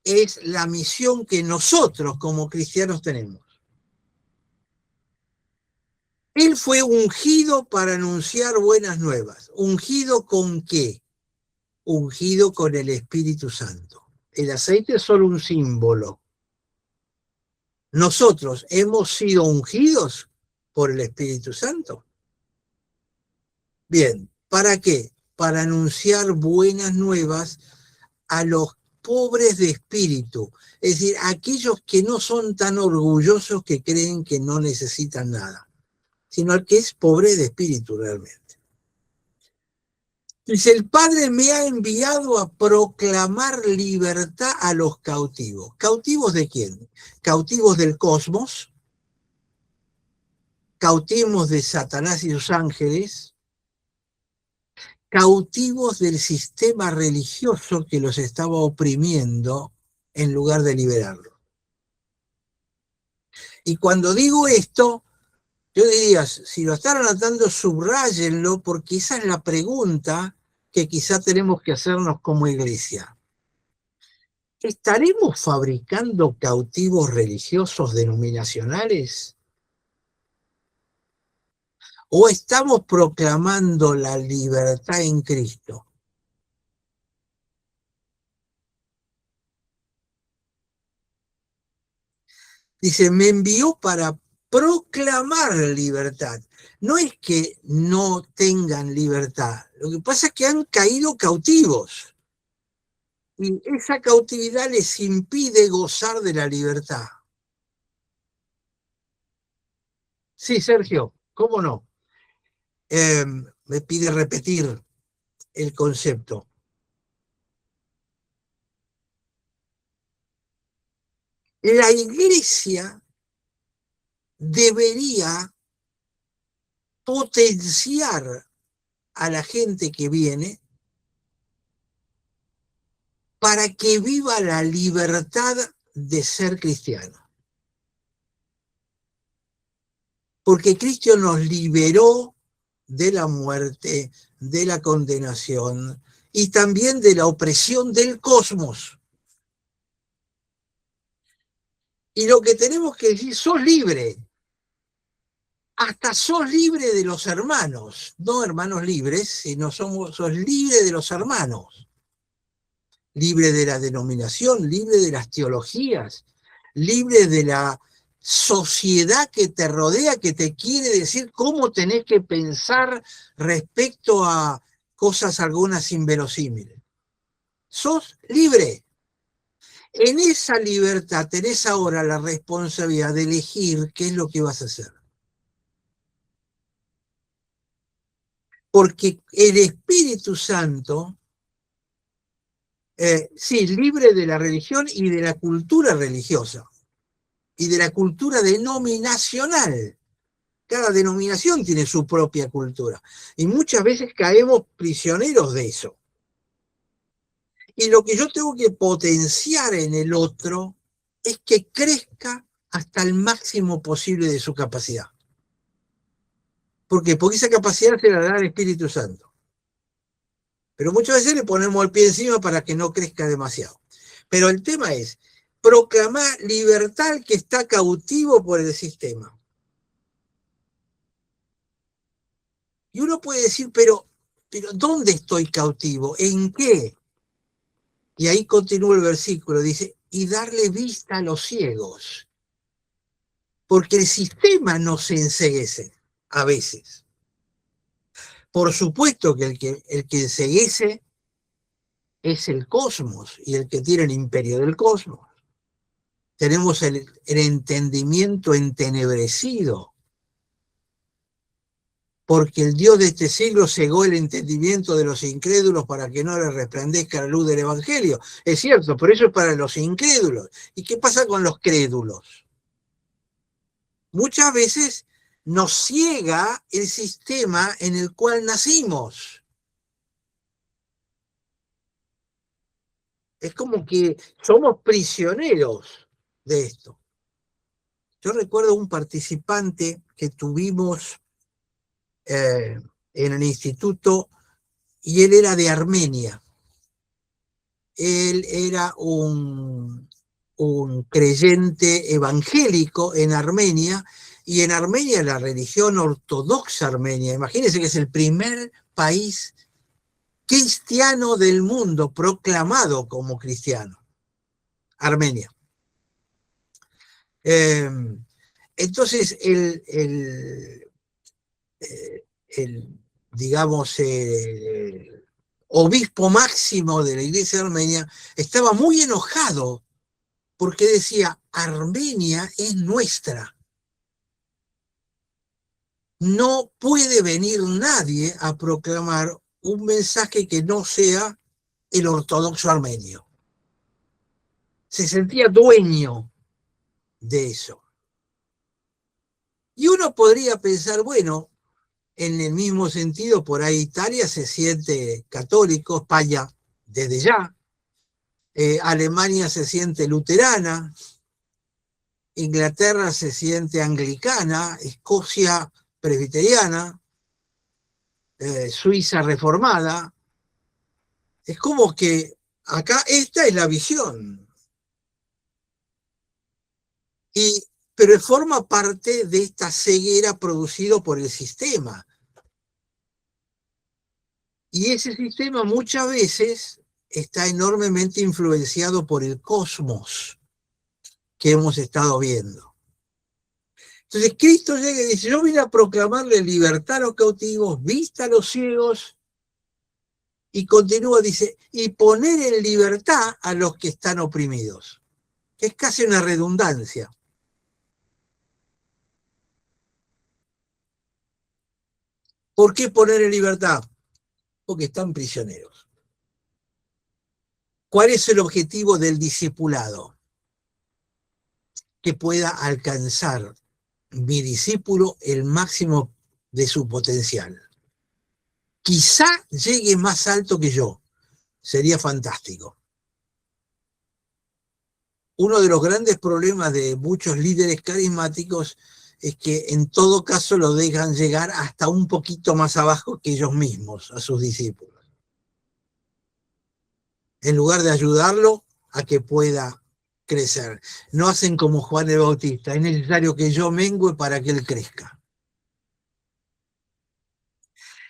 es la misión que nosotros como cristianos tenemos. Él fue ungido para anunciar buenas nuevas. ¿Ungido con qué? Ungido con el Espíritu Santo. El aceite es solo un símbolo. Nosotros hemos sido ungidos por el Espíritu Santo. Bien, ¿para qué? Para anunciar buenas nuevas a los pobres de espíritu, es decir, aquellos que no son tan orgullosos que creen que no necesitan nada, sino al que es pobre de espíritu realmente. Dice, el Padre me ha enviado a proclamar libertad a los cautivos. ¿Cautivos de quién? Cautivos del cosmos, cautivos de Satanás y sus ángeles, cautivos del sistema religioso que los estaba oprimiendo en lugar de liberarlos. Y cuando digo esto, yo diría, si lo están anotando, subráyenlo, porque esa es la pregunta que quizá tenemos que hacernos como iglesia. ¿Estaremos fabricando cautivos religiosos denominacionales? ¿O estamos proclamando la libertad en Cristo? Dice, me envió para proclamar libertad. No es que no tengan libertad, lo que pasa es que han caído cautivos. Y esa cautividad les impide gozar de la libertad. Sí, Sergio, ¿cómo no? Me pide repetir el concepto. La iglesia debería potenciar a la gente que viene para que viva la libertad de ser cristiano. Porque Cristo nos liberó de la muerte, de la condenación y también de la opresión del cosmos. Y lo que tenemos que decir, sos libre. Hasta sos libre de los hermanos, no hermanos libres, sino sos libre de los hermanos. Libre de la denominación, libre de las teologías, libre de la sociedad que te rodea, que te quiere decir cómo tenés que pensar respecto a cosas algunas inverosímiles. Sos libre. En esa libertad tenés ahora la responsabilidad de elegir qué es lo que vas a hacer. Porque el Espíritu Santo, sí, libre de la religión y de la cultura religiosa, y de la cultura denominacional. Cada denominación tiene su propia cultura, y muchas veces caemos prisioneros de eso. Y lo que yo tengo que potenciar en el otro es que crezca hasta el máximo posible de su capacidad. ¿Por qué? Porque esa capacidad se la da el Espíritu Santo. Pero muchas veces le ponemos el pie encima para que no crezca demasiado. Pero el tema es proclamar libertad al que está cautivo por el sistema. Y uno puede decir, pero ¿dónde estoy cautivo? ¿En qué? Y ahí continúa el versículo, dice, y darle vista a los ciegos. Porque el sistema nos enceguece a veces. Por supuesto que el que enceguece es el cosmos y el que tiene el imperio del cosmos. Tenemos el entendimiento entenebrecido, porque el Dios de este siglo cegó el entendimiento de los incrédulos para que no les resplandezca la luz del Evangelio. Es cierto, pero eso es para los incrédulos. ¿Y qué pasa con los crédulos? Muchas veces nos ciega el sistema en el cual nacimos. Es como que somos prisioneros de esto. Yo recuerdo un participante que tuvimos en el instituto, y él era de Armenia. él era un creyente evangélico en Armenia, y en Armenia la religión ortodoxa armenia, imagínense que es el primer país cristiano del mundo proclamado como cristiano, Armenia. Entonces, digamos, el obispo máximo de la iglesia de Armenia estaba muy enojado porque decía, Armenia es nuestra. No puede venir nadie a proclamar un mensaje que no sea el ortodoxo armenio. Se sentía dueño de eso. Y uno podría pensar, bueno, en el mismo sentido, por ahí Italia se siente católico, España desde ya, Alemania se siente luterana, Inglaterra se siente anglicana, Escocia presbiteriana, Suiza reformada. Es como que acá esta es la visión. Pero forma parte de esta ceguera producida por el sistema. Y ese sistema muchas veces está enormemente influenciado por el cosmos que hemos estado viendo. Entonces Cristo llega y dice, yo vine a proclamarle libertad a los cautivos, vista a los ciegos, y continúa, dice, y poner en libertad a los que están oprimidos. Que es casi una redundancia. ¿Por qué poner en libertad? Porque están prisioneros. ¿Cuál es el objetivo del discipulado? Que pueda alcanzar mi discípulo el máximo de su potencial. Quizá llegue más alto que yo. Sería fantástico. Uno de los grandes problemas de muchos líderes carismáticos es que en todo caso lo dejan llegar hasta un poquito más abajo que ellos mismos, a sus discípulos. En lugar de ayudarlo a que pueda crecer. No hacen como Juan el Bautista, es necesario que yo mengue para que él crezca.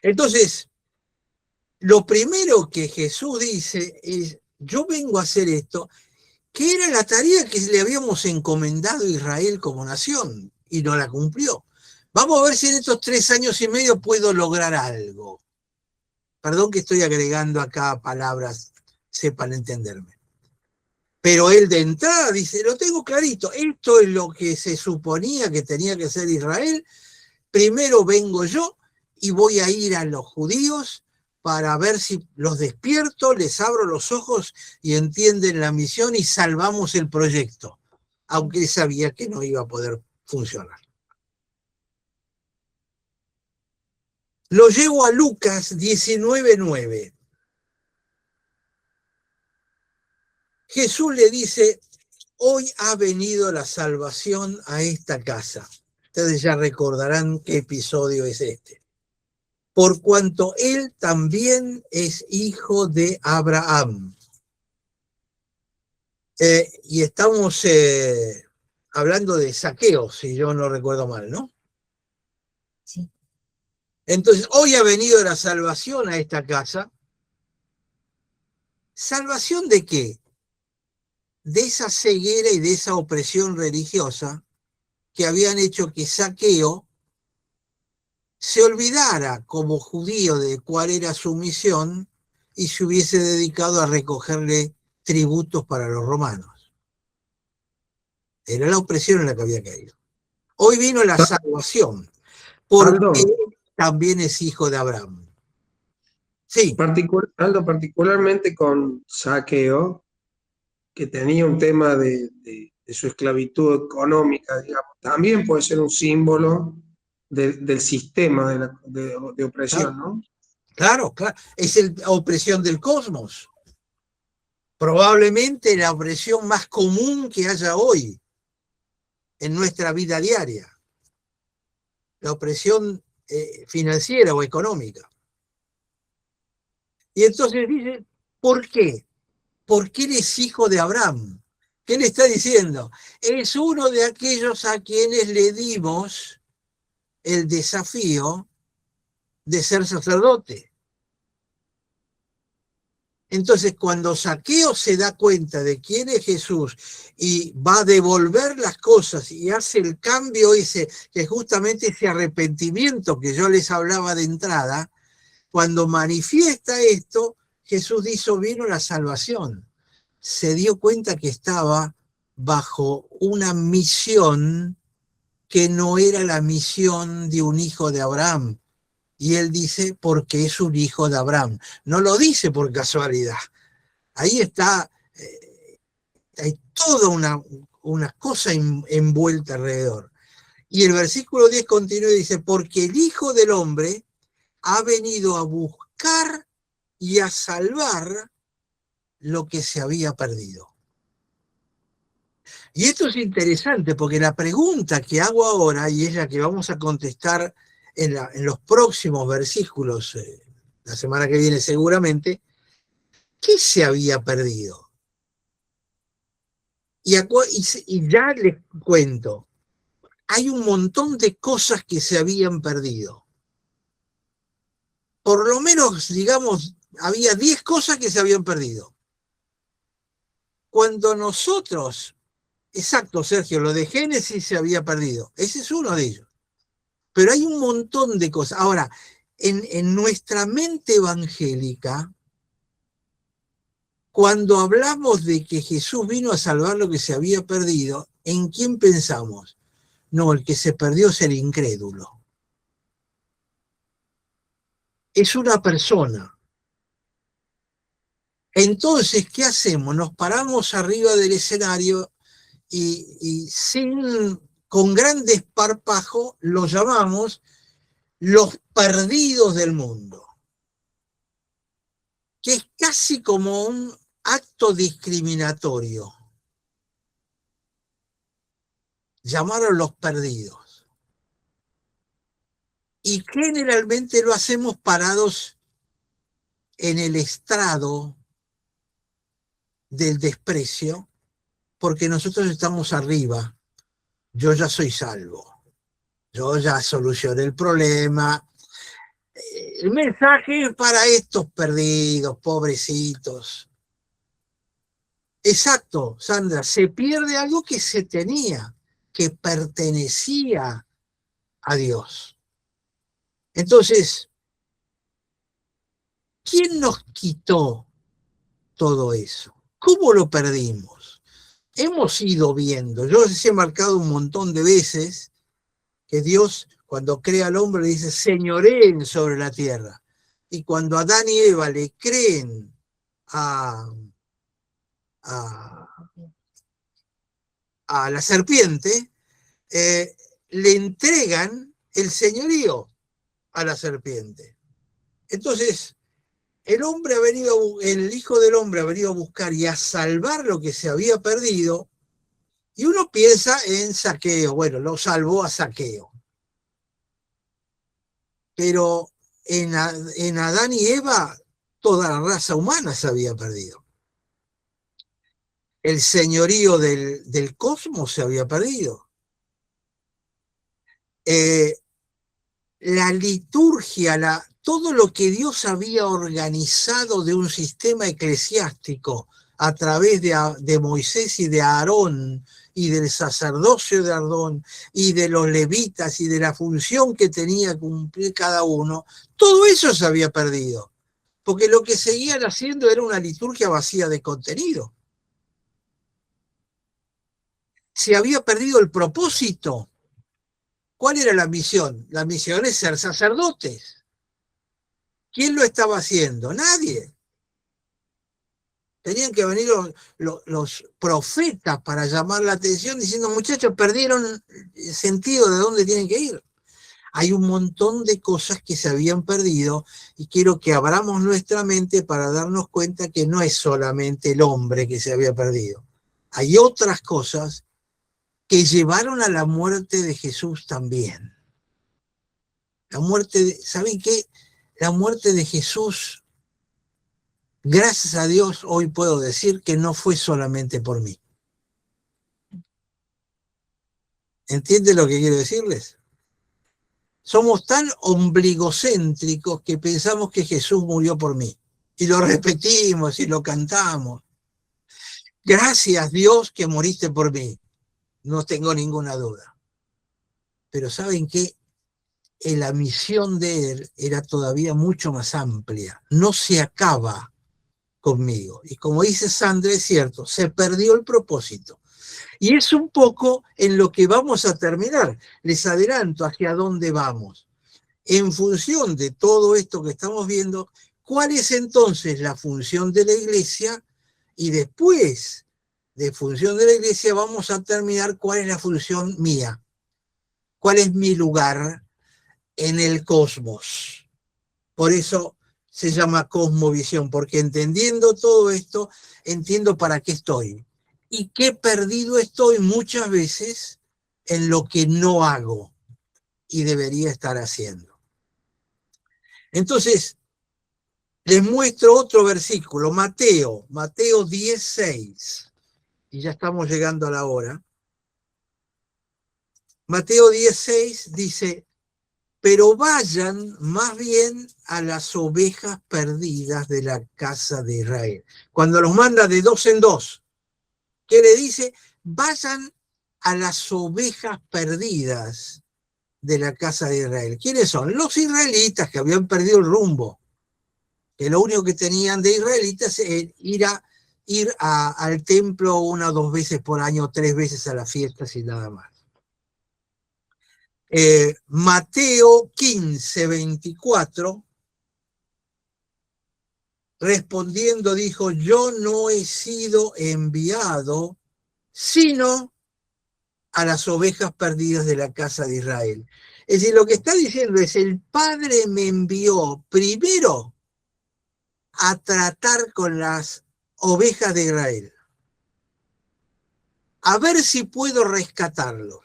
Entonces, lo primero que Jesús dice es, yo vengo a hacer esto, que era la tarea que le habíamos encomendado a Israel como nación, y no la cumplió. Vamos a ver si en estos 3 años y medio puedo lograr algo. Perdón que estoy agregando acá palabras, sepan entenderme. Pero él de entrada dice, lo tengo clarito, esto es lo que se suponía que tenía que ser Israel, primero vengo yo y voy a ir a los judíos para ver si los despierto, les abro los ojos y entienden la misión y salvamos el proyecto, aunque él sabía que no iba a poder funcionar. Lo llevo a Lucas 19:9. Jesús le dice, hoy ha venido la salvación a esta casa. Ustedes ya recordarán qué episodio es este. Por cuanto él también es hijo de Abraham. Y estamos hablando de Zaqueo, si yo no recuerdo mal, ¿no? Sí. Entonces, hoy ha venido la salvación a esta casa. ¿Salvación de qué? De esa ceguera y de esa opresión religiosa que habían hecho que Zaqueo se olvidara como judío de cuál era su misión y se hubiese dedicado a recogerle tributos para los romanos. Era la opresión en la que había caído. Hoy vino la salvación, porque él también es hijo de Abraham. Sí. Aldo, particularmente con Zaqueo, que tenía un tema de su esclavitud económica, digamos, también puede ser un símbolo del sistema de opresión, ¿no? Claro, claro. Es la opresión del cosmos. Probablemente la opresión más común que haya hoy en nuestra vida diaria. La opresión financiera o económica. Y entonces dice, ¿por qué? porque él es hijo de Abraham. ¿Qué le está diciendo? Es uno de aquellos a quienes le dimos el desafío de ser sacerdote. Entonces, cuando Zaqueo se da cuenta de quién es Jesús y va a devolver las cosas y hace el cambio ese, que es justamente ese arrepentimiento que yo les hablaba de entrada, cuando manifiesta esto, Jesús dijo, vino la salvación. Se dio cuenta que estaba bajo una misión que no era la misión de un hijo de Abraham. Y él dice, porque es un hijo de Abraham. No lo dice por casualidad. Ahí está, hay toda una cosa envuelta alrededor. Y el versículo 10 continúa y dice, porque el Hijo del Hombre ha venido a buscar y a salvar lo que se había perdido. Y esto es interesante porque la pregunta que hago ahora, y es la que vamos a contestar en los próximos versículos, la semana que viene seguramente, ¿qué se había perdido? Y ya les cuento, hay un montón de cosas que se habían perdido. Por lo menos, digamos, había 10 cosas que se habían perdido. Cuando nosotros, exacto, Sergio, lo de Génesis se había perdido. Ese es uno de ellos. Pero hay un montón de cosas. Ahora, en nuestra mente evangélica, cuando hablamos de que Jesús vino a salvar lo que se había perdido, ¿en quién pensamos? No, el que se perdió es el incrédulo. Es una persona. Entonces, ¿qué hacemos? Nos paramos arriba del escenario y con gran desparpajo lo llamamos los perdidos del mundo, que es casi como un acto discriminatorio. Llamaron los perdidos. Y generalmente lo hacemos parados en el estrado del desprecio, porque nosotros estamos arriba. Yo ya soy salvo. Yo ya solucioné el problema. El mensaje es para estos perdidos, pobrecitos. Exacto, Sandra, se pierde algo que se tenía, que pertenecía a Dios. Entonces, ¿quién nos quitó todo eso? ¿Cómo lo perdimos? Hemos ido viendo, yo les he marcado un montón de veces que Dios, cuando crea al hombre, le dice, señoreen sobre la tierra. Y cuando Adán y Eva le creen a la serpiente, le entregan el señorío a la serpiente. Entonces, el Hijo del Hombre ha venido a buscar y a salvar lo que se había perdido, y uno piensa en Zaqueo, bueno, lo salvó a Zaqueo. Pero en Adán y Eva, toda la raza humana se había perdido. El señorío del cosmos se había perdido. La liturgia, todo lo que Dios había organizado de un sistema eclesiástico a través de Moisés y de Aarón y del sacerdocio de Aarón y de los levitas y de la función que tenía que cumplir cada uno, todo eso se había perdido, porque lo que seguían haciendo era una liturgia vacía de contenido. Se había perdido el propósito. ¿Cuál era la misión? La misión es ser sacerdotes. ¿Quién lo estaba haciendo? Nadie. Tenían que venir los profetas para llamar la atención diciendo, muchachos, perdieron el sentido de dónde tienen que ir. Hay un montón de cosas que se habían perdido y quiero que abramos nuestra mente para darnos cuenta que no es solamente el hombre que se había perdido. Hay otras cosas que llevaron a la muerte de Jesús también. ¿Saben qué? La muerte de Jesús Gracias a Dios hoy puedo decir que no fue solamente por mí. ¿Entiende lo que quiero decirles? Somos tan ombligocéntricos que pensamos que Jesús murió por mí. Y lo repetimos y lo cantamos. Gracias Dios que moriste por mí. No tengo ninguna duda. Pero ¿saben qué? La misión de él era todavía mucho más amplia. No se acaba conmigo. Y como dice Sandra, es cierto, se perdió el propósito. Y es un poco en lo que vamos a terminar. Les adelanto hacia dónde vamos. En función de todo esto que estamos viendo, ¿cuál es entonces la función de la iglesia? Y después de función de la iglesia vamos a terminar cuál es la función mía. ¿Cuál es mi lugar en el cosmos? Por eso se llama cosmovisión, porque entendiendo todo esto, entiendo para qué estoy. Y qué perdido estoy muchas veces en lo que no hago y debería estar haciendo. Entonces, les muestro otro versículo, Mateo 10:6. Y ya estamos llegando a la hora. Mateo 10:6 dice, pero vayan más bien a las ovejas perdidas de la casa de Israel. Cuando los manda de dos en dos, ¿qué le dice? Vayan a las ovejas perdidas de la casa de Israel. ¿Quiénes son? Los israelitas que habían perdido el rumbo, que lo único que tenían de israelitas es ir al templo 1 o 2 veces por año, 3 veces a las fiestas y nada más. Mateo 15:24, respondiendo dijo, yo no he sido enviado sino a las ovejas perdidas de la casa de Israel. Es decir, lo que está diciendo es, el Padre me envió primero a tratar con las ovejas de Israel, a ver si puedo rescatarlos.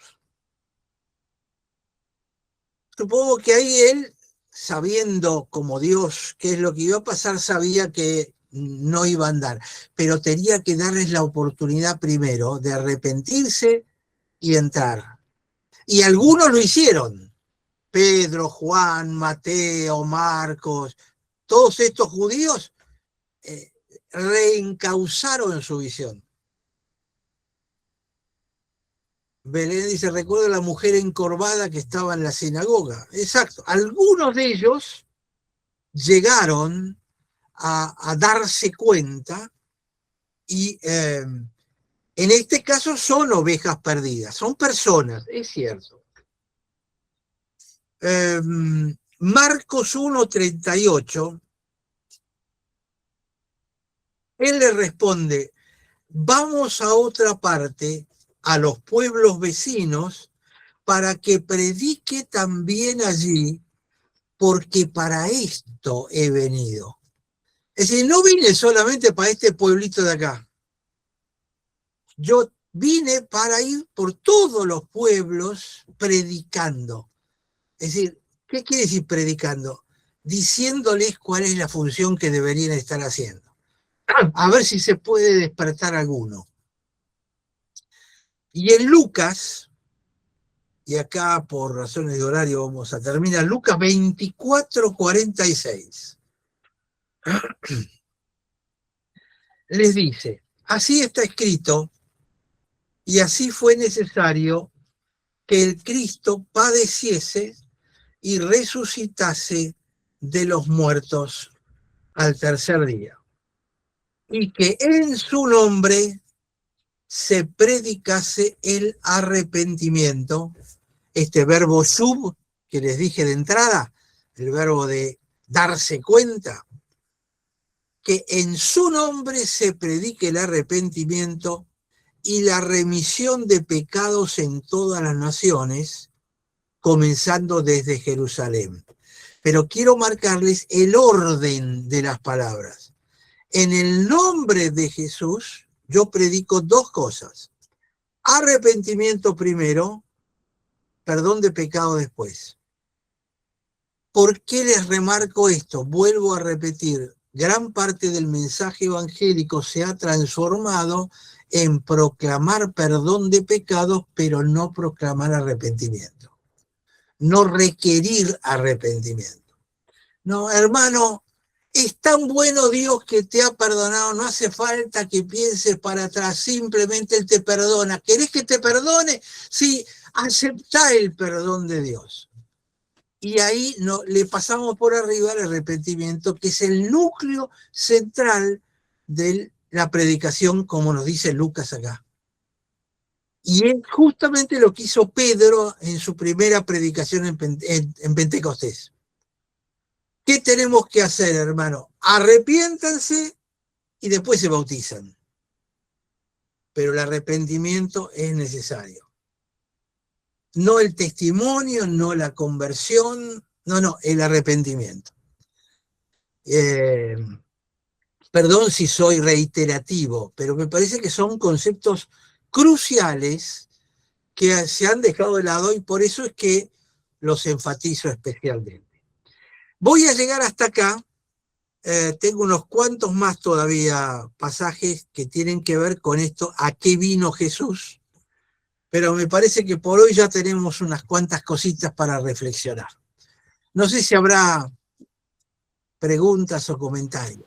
Supongo que ahí él, sabiendo como Dios qué es lo que iba a pasar, sabía que no iba a andar, pero tenía que darles la oportunidad primero de arrepentirse y entrar. Y algunos lo hicieron. Pedro, Juan, Mateo, Marcos, todos estos judíos reencauzaron su visión. Belén dice, recuerdo a la mujer encorvada que estaba en la sinagoga. Exacto. Algunos de ellos llegaron a darse cuenta y en este caso son ovejas perdidas, son personas, es cierto. Marcos 1:38, él le responde, vamos a otra parte, a los pueblos vecinos, para que predique también allí, porque para esto he venido. Es decir, no vine solamente para este pueblito de acá. Yo vine para ir por todos los pueblos predicando. Es decir, ¿qué quiere decir predicando? Diciéndoles cuál es la función que deberían estar haciendo. A ver si se puede despertar alguno. Y en Lucas, y acá por razones de horario vamos a terminar, Lucas 24:46. Les dice, así está escrito, y así fue necesario que el Cristo padeciese y resucitase de los muertos al tercer día, y que en su nombre se predicase el arrepentimiento, este verbo sub que les dije de entrada, el verbo de darse cuenta, que en su nombre se predique el arrepentimiento y la remisión de pecados en todas las naciones, comenzando desde Jerusalén. Pero quiero marcarles el orden de las palabras. En el nombre de Jesús, yo predico dos cosas. Arrepentimiento primero, perdón de pecado después. ¿Por qué les remarco esto? Vuelvo a repetir, gran parte del mensaje evangélico se ha transformado en proclamar perdón de pecados, pero no proclamar arrepentimiento, no requerir arrepentimiento. No, hermano, es tan bueno Dios que te ha perdonado, no hace falta que pienses para atrás, simplemente Él te perdona. ¿Querés que te perdone? Sí, aceptá el perdón de Dios. Y ahí no, le pasamos por arriba el arrepentimiento, que es el núcleo central de la predicación, como nos dice Lucas acá. Y es justamente lo que hizo Pedro en su primera predicación en Pentecostés. ¿Qué tenemos que hacer, hermano? Arrepiéntanse y después se bautizan. Pero el arrepentimiento es necesario. No el testimonio, no la conversión, no, el arrepentimiento. Perdón si soy reiterativo, pero me parece que son conceptos cruciales que se han dejado de lado y por eso es que los enfatizo especialmente. Voy a llegar hasta acá. Tengo unos cuantos más todavía pasajes que tienen que ver con esto, a qué vino Jesús, pero me parece que por hoy ya tenemos unas cuantas cositas para reflexionar. No sé si habrá preguntas o comentarios.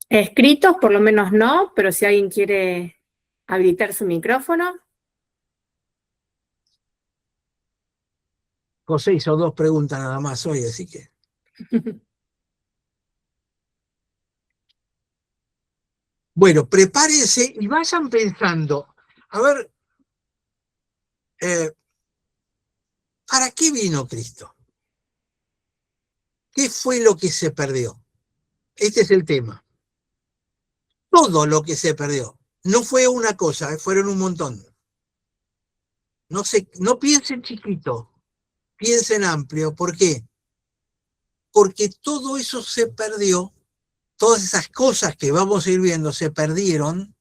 Escritos, por lo menos no, pero si alguien quiere habilitar su micrófono. José hizo 2 preguntas nada más hoy, así que... Bueno, prepárense y vayan pensando, a ver, ¿para qué vino Cristo? ¿Qué fue lo que se perdió? Este es el tema. Todo lo que se perdió. No fue una cosa, fueron un montón. No piensen chiquito, piensen amplio. ¿Por qué? Porque todo eso se perdió, todas esas cosas que vamos a ir viendo se perdieron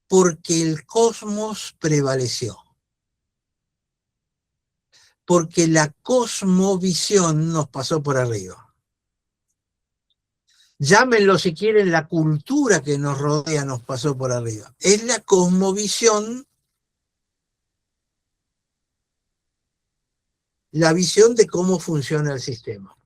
porque el cosmos prevaleció. Porque la cosmovisión nos pasó por arriba. Llámenlo si quieren, la cultura que nos rodea nos pasó por arriba. Es la cosmovisión, la visión de cómo funciona el sistema.